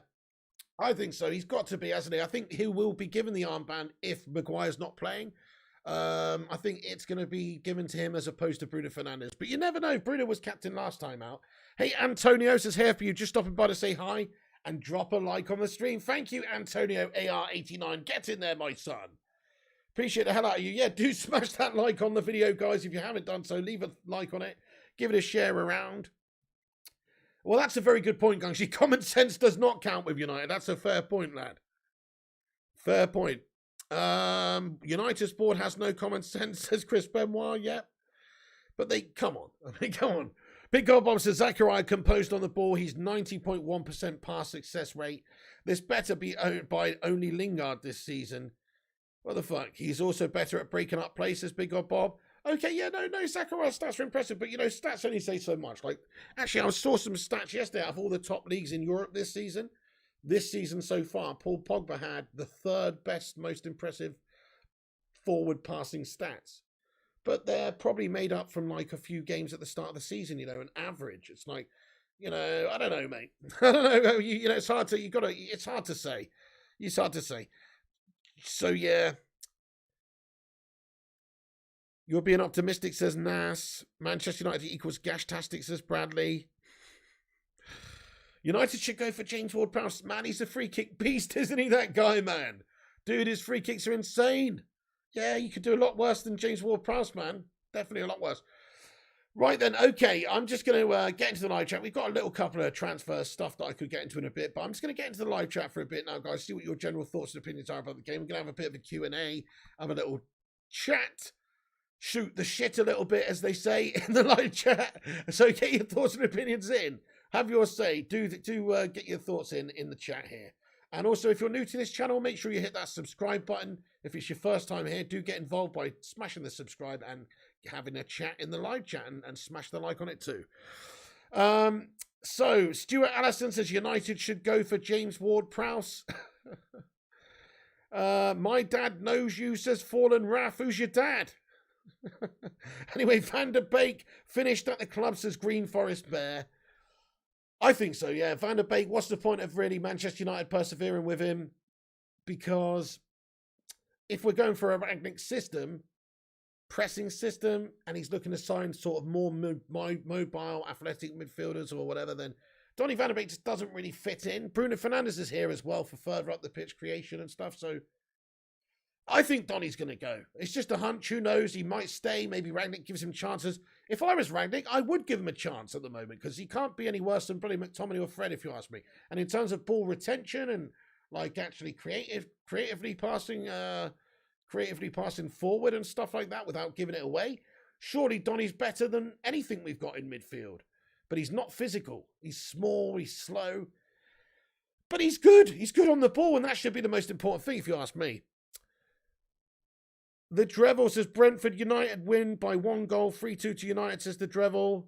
I think so. He's got to be, hasn't he? I think he will be given the armband if Maguire's not playing. I think it's going to be given to him as opposed to Bruno Fernandes. But you never know. Bruno was captain last time out. Hey, Antonio says here for you. Just stopping by to say hi and drop a like on the stream. Thank you, Antonio AR89. Get in there, my son. Appreciate the hell out of you. Yeah, do smash that like on the video, guys. If you haven't done so, leave a like on it. Give it a share around. Well, that's a very good point, Gungshi. Common sense does not count with United. That's a fair point, lad. Fair point. United's board has no common sense, says Chris Benoit. Yeah. But come on. Come on. Big Gold Bomb says Zachariah composed on the ball. He's 90.1% pass success rate. This better be owned by only Lingard this season. What the fuck? He's also better at breaking up places, Big God Bob. Okay, yeah, no, Zachariah's stats are impressive, but, stats only say so much. Like, actually, I saw some stats yesterday out of all the top leagues in Europe this season. This season so far, Paul Pogba had the third best, most impressive forward passing stats. But they're probably made up from, like, a few games at the start of the season, an average. It's like, I don't know, mate. I don't know. It's hard to, it's hard to say. It's hard to say. So, yeah. You're being optimistic, says Nas. Manchester United equals gashtastic, says Bradley. United should go for James Ward-Prowse. Man, he's a free kick beast, isn't he, that guy, man? Dude, his free kicks are insane. Yeah, you could do a lot worse than James Ward-Prowse, man. Definitely a lot worse. Right then, okay, I'm just going to get into the live chat. We've got a little couple of transfer stuff that I could get into in a bit, but I'm just going to get into the live chat for a bit now, guys. See what your general thoughts and opinions are about the game. We're going to have a bit of a Q&A, have a little chat, shoot the shit a little bit, as they say in the live chat. So get your thoughts and opinions in. Have your say. Do get your thoughts in the chat here. And also, if you're new to this channel, make sure you hit that subscribe button. If it's your first time here, do get involved by smashing the subscribe and having a chat in the live chat and smash the like on it too. So, Stuart Allison says United should go for James Ward-Prowse. My dad knows you, says Fallen Raff. Who's your dad? Anyway, Van der Beek finished at the club, says Green Forest Bear. I think so, yeah. Van der Beek, what's the point of really Manchester United persevering with him? Because if we're going for a Rangnick system, pressing system, and he's looking to sign sort of more mobile, athletic midfielders or whatever, then Donny van der Beek just doesn't really fit in. Bruno Fernandes is here as well for further up the pitch creation and stuff, so I think Donny's going to go. It's just a hunch. Who knows? He might stay. Maybe Rangnick gives him chances. If I was Rangnick, I would give him a chance at the moment because he can't be any worse than Billy McTominay or Fred, if you ask me. And in terms of ball retention and like actually creatively passing forward and stuff like that without giving it away, surely Donny's better than anything we've got in midfield. But he's not physical. He's small. He's slow. But he's good. He's good on the ball, and that should be the most important thing, if you ask me. The Drevel says Brentford United win by 1 goal, 3-2 to United, says the Drevel.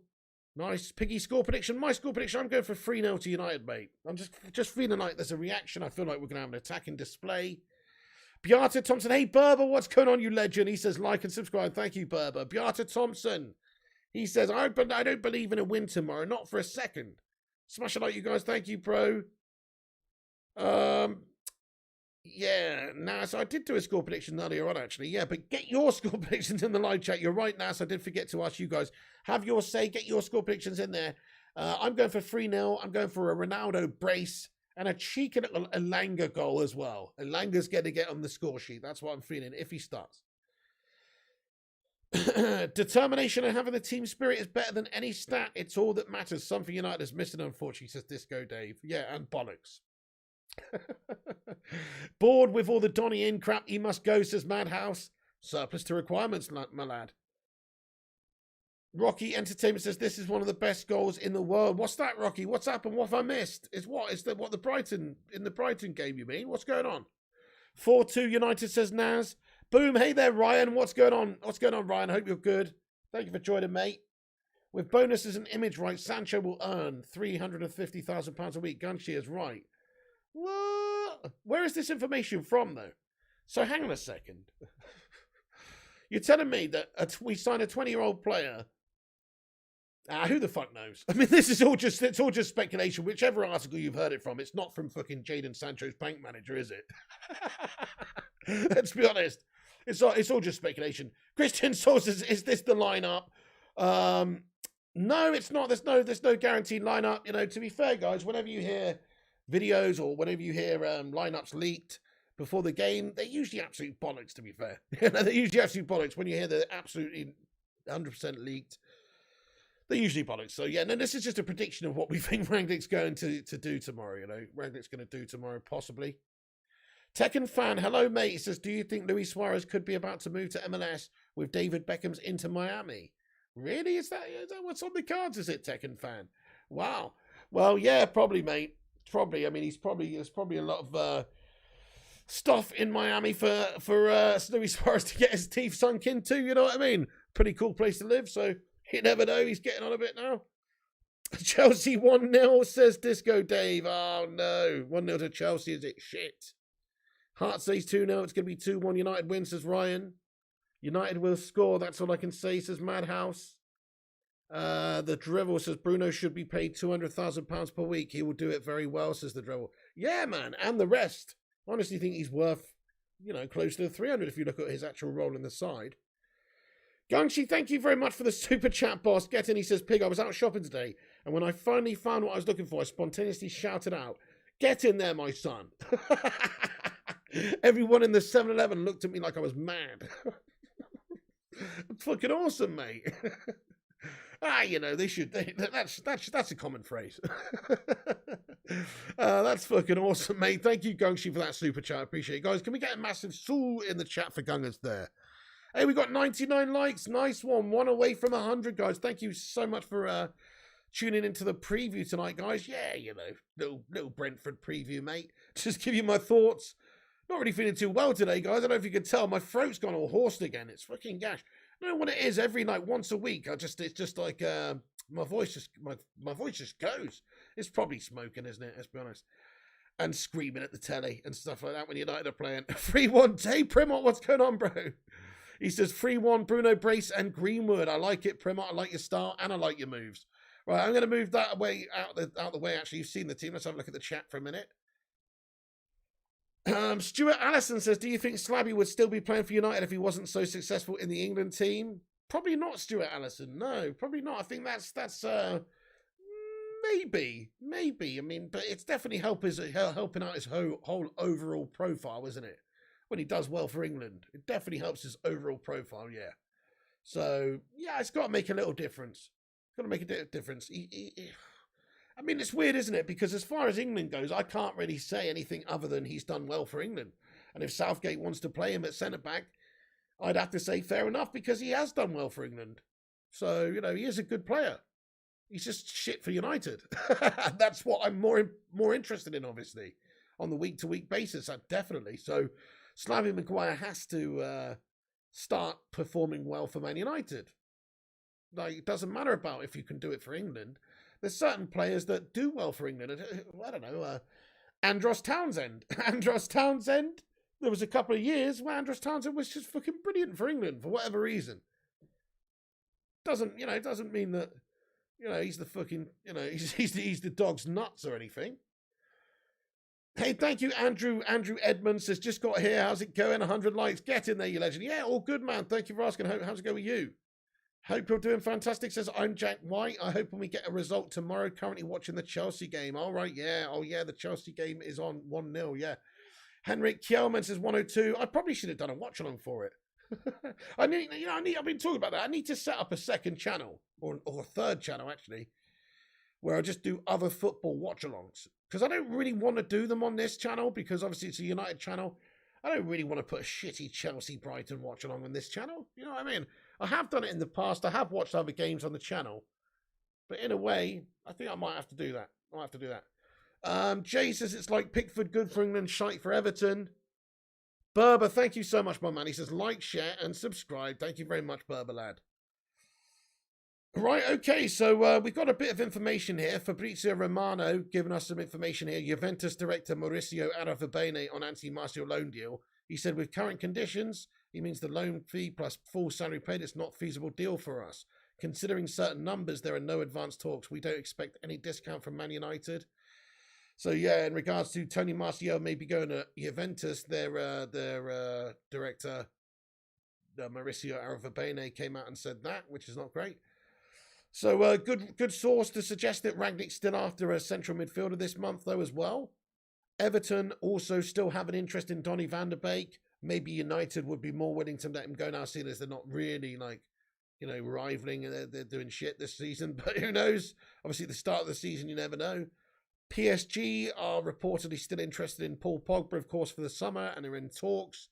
Nice. Piggy score prediction. My score prediction, I'm going for 3-0 to United, mate. I'm just feeling like there's a reaction. I feel like we're going to have an attacking display. Beata Thompson. Hey, Berber, what's going on, you legend? He says like and subscribe. Thank you, Berber. Beata Thompson. He says, I don't believe in a win tomorrow. Not for a second. Smash it like you guys. Thank you, bro. Yeah, Nas, I did do a score prediction earlier on, actually. Yeah, but get your score predictions in the live chat. You're right, Nas. I did forget to ask you guys. Have your say. Get your score predictions in there. I'm going for 3-0. I'm going for a Ronaldo brace and a cheeky little Elanga goal as well. Elanga's going to get on the score sheet. That's what I'm feeling if he starts. Determination and having the team spirit is better than any stat. It's all that matters. Something United is missing, unfortunately, says Disco Dave. Yeah, and bollocks. Bored with all the Donny in crap, he must go, says Madhouse. Surplus to requirements, my lad. Rocky Entertainment says this is one of the best goals in the world. What's that, Rocky? What's happened? What have I missed? Is the Brighton game, you mean? What's going on? 4-2 United, says Naz. Boom, hey there, Ryan. What's going on? What's going on, Ryan? Hope you're good. Thank you for joining, mate. With bonuses and image rights, Sancho will earn £350,000 a week. Gunshier's right. What? Where is this information from, though? So hang on a second. You're telling me that we signed a 20-year-old player. Who the fuck knows? I mean, it's all just speculation. Whichever article you've heard it from, it's not from fucking Jadon Sancho's bank manager, is it? Let's be honest. It's all just speculation. Christian sources, is this the lineup? No, it's not. There's no guaranteed lineup. You know, to be fair, guys, whenever you hear videos or whenever you hear lineups leaked before the game, they're usually absolute bollocks, to be fair. They're usually absolute bollocks. When you hear they're absolutely 100% leaked, they're usually bollocks. So, yeah, no, this is just a prediction of what we think Rangnick's going to do tomorrow, you know. Rangnick's going to do tomorrow, possibly. Tekken Fan, hello, mate. He says, do you think Luis Suarez could be about to move to MLS with David Beckham's Inter Miami? Really? Is that what's on the cards, is it, Tekken Fan? Wow. Well, yeah, probably, mate. Probably. I mean, there's probably a lot of stuff in Miami for Luis Suarez to get his teeth sunk into, you know what I mean? Pretty cool place to live, so you never know. He's getting on a bit now. Chelsea 1-0, says Disco Dave. Oh, no. 1-0 to Chelsea, is it? Shit. Hart says 2-0. It's going to be 2-1. United wins, says Ryan. United will score. That's all I can say, says Madhouse. The Drivel says Bruno should be paid £200,000 per week. He will do it very well, says the Drivel. Yeah, man. And the rest. Honestly think he's worth, close to 300 if you look at his actual role in the side. Gangshi, thank you very much for the super chat, boss. Get in, he says, Pig, I was out shopping today, and when I finally found what I was looking for, I spontaneously shouted out, get in there, my son. Everyone in the 7-Eleven looked at me like I was mad. Fucking awesome, mate. You know, they should. That's a common phrase. That's fucking awesome, mate. Thank you, Gungshi, for that super chat. I appreciate it, guys. Can we get a massive soul in the chat for Gungers there? Hey, we got 99 likes. Nice one. One away from 100, guys. Thank you so much for tuning into the preview tonight, guys. Yeah, you know, little Brentford preview, mate. Just give you my thoughts. Not really feeling too well today, guys. I don't know if you can tell. My throat's gone all hoarse again. It's fucking gash. I don't know what it is. Every night, once a week, it's just like my voice just goes. It's probably smoking, isn't it? Let's be honest. And screaming at the telly and stuff like that when United are playing. 3-1. Hey, Primot, what's going on, bro? He says 3-1, Bruno Brace and Greenwood. I like it, Primot. I like your style and I like your moves. Right, I'm going to move that away out the way. Actually, you've seen the team. Let's have a look at the chat for a minute. Stuart Allison says, do you think Slabby would still be playing for United if he wasn't so successful in the England team? Probably not, Stuart Allison. No, probably not. I think that's maybe. I mean, but it's definitely helping out his whole overall profile, isn't it? When he does well for England, it definitely helps his overall profile. Yeah. So yeah, it's got to make a little difference. It's got to make a difference. I mean, it's weird, isn't it? Because as far as England goes, I can't really say anything other than he's done well for England. And if Southgate wants to play him at centre-back, I'd have to say fair enough because he has done well for England. So, you know, he is a good player. He's just shit for United. That's what I'm more interested in, obviously, on the week-to-week basis, definitely. So, Slavy Maguire has to start performing well for Man United. Like, it doesn't matter about if you can do it for England. There's certain players that do well for England. I don't know, Andros Townsend. Andros Townsend, there was a couple of years where Andros Townsend was just fucking brilliant for England for whatever reason. Doesn't mean that, he's the fucking, he's the dog's nuts or anything. Hey, thank you, Andrew. Andrew Edmonds says, just got here. How's it going? 100 likes. Get in there, you legend. Yeah, all good, man. Thank you for asking. How's it going with you? Hope you're doing fantastic. Says, I'm Jack White. I hope when we get a result tomorrow. Currently watching the Chelsea game. All right, yeah. Oh, yeah, the Chelsea game is on 1-0, yeah. Henrik Kjellman says 102. I probably should have done a watch-along for it. I've been talking about that. I need to set up a second channel, or a third channel, actually, where I just do other football watch-alongs. Because I don't really want to do them on this channel, because obviously it's a United channel. I don't really want to put a shitty Chelsea-Brighton watch-along on this channel. You know what I mean? I have done it in the past. I have watched other games on the channel. But in a way, I think I might have to do that. Jay says it's like Pickford good for England, shite for Everton. Berber, thank you so much, my man. He says like, share, and subscribe. Thank you very much, Berber lad. Right, okay, so we've got a bit of information here. Fabrizio Romano giving us some information here. Juventus director Mauricio Aravabene on Anthony Martial loan deal. He said with current conditions, he means the loan fee plus full salary paid, it's not a feasible deal for us. Considering certain numbers, there are no advanced talks. We don't expect any discount from Man United. So, yeah, in regards to Tony Martial maybe going to Juventus, their director, Mauricio Aravabene, came out and said that, which is not great. So, good source to suggest that Rangnick's still after a central midfielder this month, though, as well. Everton also still have an interest in Donny van der Beek. Maybe United would be more willing to let him go now, seeing as they're not really, rivaling and they're doing shit this season. But who knows? Obviously, at the start of the season, you never know. PSG are reportedly still interested in Paul Pogba, of course, for the summer, and they're in talks.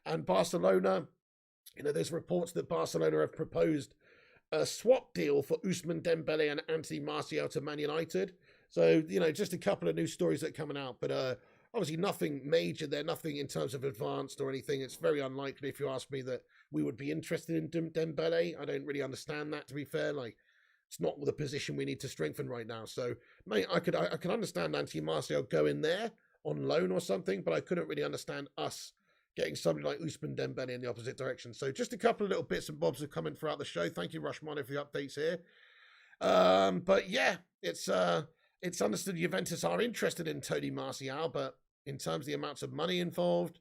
And Barcelona, there's reports that Barcelona have proposed a swap deal for Ousmane Dembele and Anthony Martial to Man United. So, just a couple of new stories that are coming out. But obviously nothing major there, nothing in terms of advanced or anything. It's very unlikely, if you ask me, that we would be interested in Dembele. I don't really understand that, to be fair. It's not the position we need to strengthen right now. So, mate, I can understand Anthony Martial going there on loan or something, but I couldn't really understand us getting somebody like Ousmane Dembele in the opposite direction. So just a couple of little bits and bobs have come in throughout the show. Thank you, Rushmano, for the updates here. But yeah, it's understood Juventus are interested in Tony Martial, but in terms of the amounts of money involved,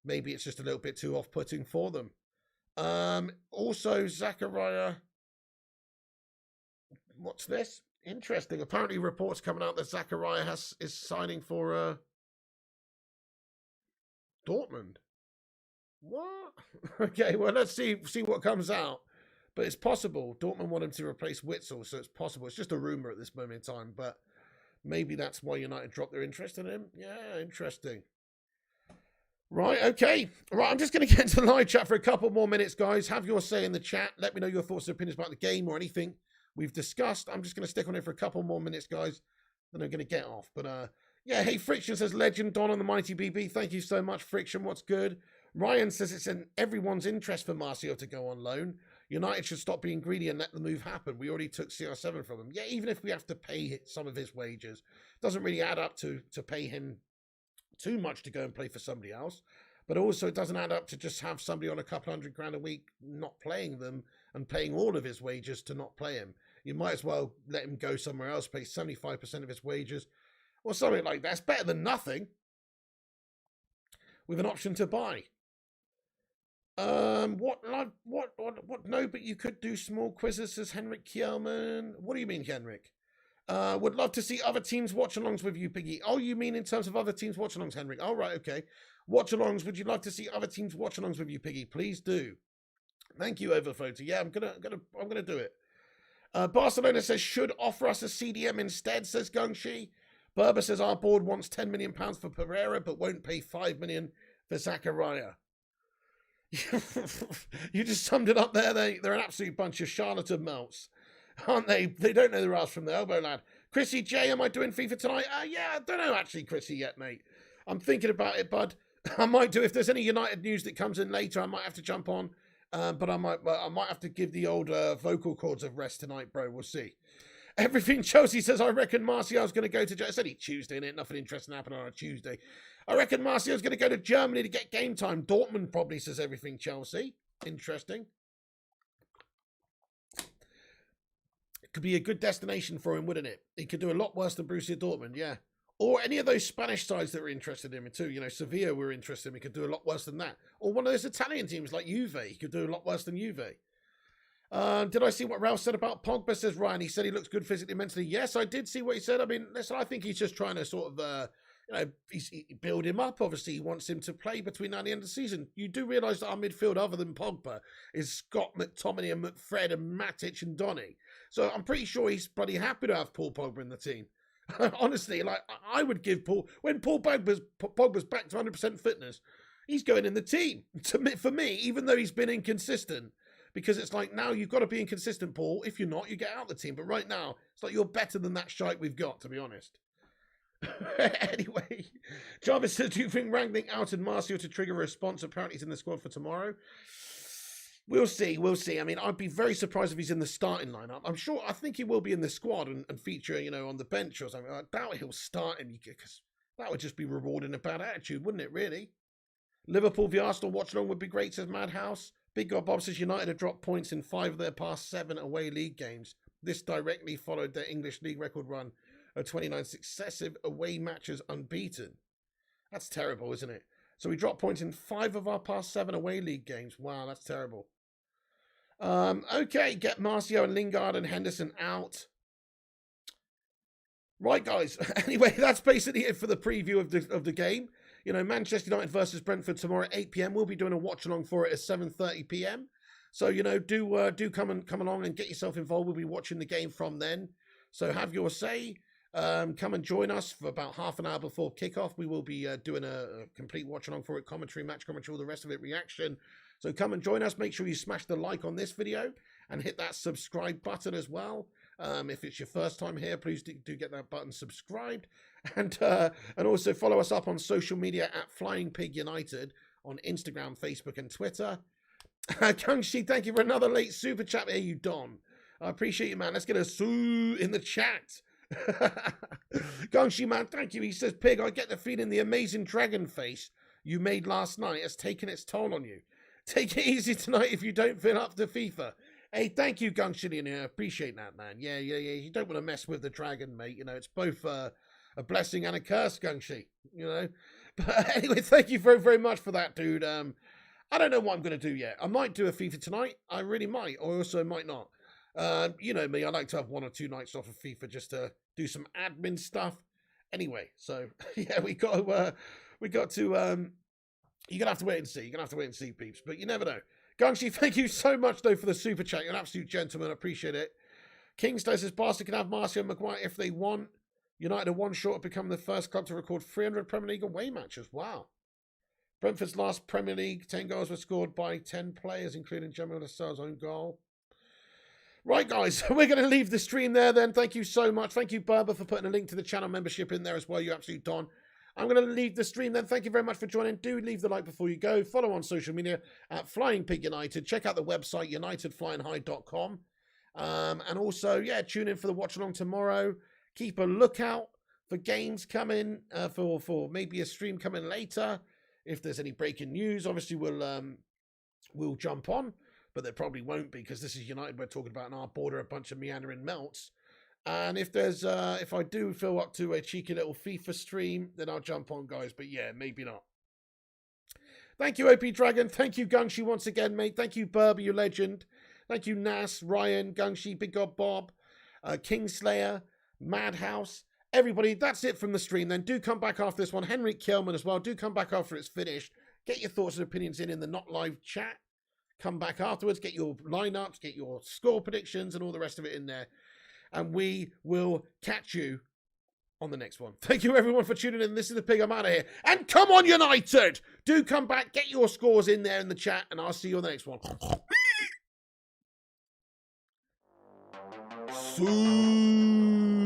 maybe it's just a little bit too off-putting for them. Also, Zachariah. What's this? Interesting. Apparently, reports coming out that Zachariah is signing for Dortmund. What? Okay, well, let's see what comes out. But it's possible. Dortmund want him to replace Witzel, so it's possible. It's just a rumor at this moment in time, but maybe that's why United dropped their interest in him. Yeah, interesting. Right, okay. Right, I'm just going to get into live chat for a couple more minutes, guys. Have your say in the chat. Let me know your thoughts and opinions about the game or anything we've discussed. I'm just going to stick on it for a couple more minutes, guys. Then I'm going to get off. But, yeah, hey, Friction says, Legend, Don on the Mighty BB. Thank you so much, Friction. What's good? Ryan says it's in everyone's interest for Marcio to go on loan. United should stop being greedy and let the move happen. We already took CR7 from him. Yeah, even if we have to pay some of his wages, doesn't really add up to pay him too much to go and play for somebody else. But also it doesn't add up to just have somebody on a couple $100,000 a week not playing them and paying all of his wages to not play him. You might as well let him go somewhere else, pay 75% of his wages or something like that. It's better than nothing with an option to buy. What? No, but you could do small quizzes, says Henrik Kjellman. What do you mean, Henrik? Would love to see other teams watch-alongs with you, Piggy. Oh, you mean in terms of other teams watch-alongs, Henrik? Oh, right, okay. Watch-alongs. Would you love to see other teams watch-alongs with you, Piggy? Please do. Thank you, Overphoto. Yeah, I'm gonna do it. Barcelona says should offer us a CDM instead, says Gungshi. Berber says our board wants £10 million for Pereira, but won't pay $5 million for Zachariah. You just summed it up there. They're an absolute bunch of charlatan melts, aren't they? They don't know their ass from the elbow, lad. Chrissy J, am I doing FIFA tonight? Yeah, I don't know actually, Chrissy, yet, mate. I'm thinking about it, bud. I might do. If there's any United news that comes in later, I might have to jump on. But I might have to give the old vocal cords a rest tonight, bro. We'll see. Everything Chelsea says, I reckon Martial's going to go to... It's only Tuesday, innit? Nothing interesting happening on a Tuesday. I reckon Martial's going to go to Germany to get game time. Dortmund probably says everything Chelsea. Interesting. It could be a good destination for him, wouldn't it? He could do a lot worse than Borussia Dortmund, yeah. Or any of those Spanish sides that were interested in him too. You know, Sevilla were interested in him. He could do a lot worse than that. Or one of those Italian teams like Juve. He could do a lot worse than Juve. Did I see what Ralph said about Pogba, says Ryan? He said he looks good physically, mentally. Yes, I did see what he said. I mean, listen, I think he's just trying to sort of, build him up. Obviously, he wants him to play between now and the end of the season. You do realise that our midfield, other than Pogba, is Scott, McTominay, and McFred, and Matic, and Donny. So I'm pretty sure he's bloody happy to have Paul Pogba in the team. Honestly, like, I would give when Paul Pogba's back to 100% fitness, he's going in the team. For me, even though he's been inconsistent, because it's like, now you've got to be inconsistent, Paul. If you're not, you get out the team. But right now, it's like you're better than that shite we've got, to be honest. Anyway, Jarvis says, do you think Rangnick outed Marcio to trigger a response? Apparently he's in the squad for tomorrow. We'll see. I mean, I'd be very surprised if he's in the starting lineup. I think he will be in the squad and feature, on the bench or something. I doubt he'll start him, because that would just be rewarding a bad attitude, wouldn't it, really? Liverpool v Arsenal watch-along would be great, says Madhouse. Big God Bob says United have dropped points in 5 of their past 7 away league games. This directly followed their English league record run of 29 successive away matches unbeaten. That's terrible, isn't it? So we dropped points in 5 of our past 7 away league games. Wow, that's terrible. Okay, get Marcio and Lingard and Henderson out. Right, guys. Anyway, that's basically it for the preview of the game. Manchester United versus Brentford tomorrow at 8 p.m. We'll be doing a watch-along for it at 7:30 p.m. So, do come along and get yourself involved. We'll be watching the game from then. So have your say. Come and join us for about half an hour before kickoff. We will be doing a complete watch-along for it, commentary, match commentary, all the rest of it, reaction. So come and join us. Make sure you smash the like on this video and hit that subscribe button as well. If it's your first time here, please do get that button subscribed. And also follow us up on social media at Flying Pig United on Instagram, Facebook, and Twitter. Kangshi, thank you for another late super chat. There you, Don. I appreciate you, man. Let's get a sue in the chat. Gangshi, man, thank you. He says, Pig, I get the feeling the amazing dragon face you made last night has taken its toll on you. Take it easy tonight if you don't feel up to FIFA. Hey, thank you, Gungshillian. I appreciate that, man. Yeah. You don't want to mess with the dragon, mate. It's both a blessing and a curse, Gungshi. But anyway, thank you very, very much for that, dude. I don't know what I'm going to do yet. I might do a FIFA tonight. I really might, or also might not. You know me, I like to have 1 or 2 nights off of FIFA just to do some admin stuff. Anyway, so yeah, we got to. You're gonna have to wait and see. You're gonna have to wait and see, peeps. But you never know. Gungshi, thank you so much though for the super chat. You're an absolute gentleman. I appreciate it. Kingsley says Barca can have Martial and Maguire if they want. United are 1 short of becoming the first club to record 300 Premier League away matches. Wow. Brentford's last Premier League 10 goals were scored by 10 players, including Jamal Lascelles' own goal. Right, guys, we're going to leave the stream there then. Thank you so much. Thank you, Berber, for putting a link to the channel membership in there as well. You absolute don. I'm going to leave the stream then. Thank you very much for joining. Do leave the like before you go. Follow on social media at Flying Pig United. Check out the website, unitedflyinghigh.com. And also, yeah, tune in for the watch along tomorrow. Keep a lookout for games coming, for maybe a stream coming later. If there's any breaking news, obviously we'll jump on. But there probably won't be because this is United we're talking about in our border, a bunch of meandering melts. And if there's, if I do feel up to a cheeky little FIFA stream, then I'll jump on, guys. But yeah, maybe not. Thank you, OP Dragon. Thank you, Gungshi, once again, mate. Thank you, Burber, you legend. Thank you, Nas, Ryan, Gungshi, Big God Bob, Kingslayer, Madhouse. Everybody, that's it from the stream. Then do come back after this one. Henry Kelman as well. Do come back after it's finished. Get your thoughts and opinions in the not live chat. Come back afterwards, get your lineups, get your score predictions and all the rest of it in there. And we will catch you on the next one. Thank you, everyone, for tuning in. This is the Pig. I'm out of here. And come on, United! Do come back, get your scores in there in the chat, and I'll see you on the next one. Soon.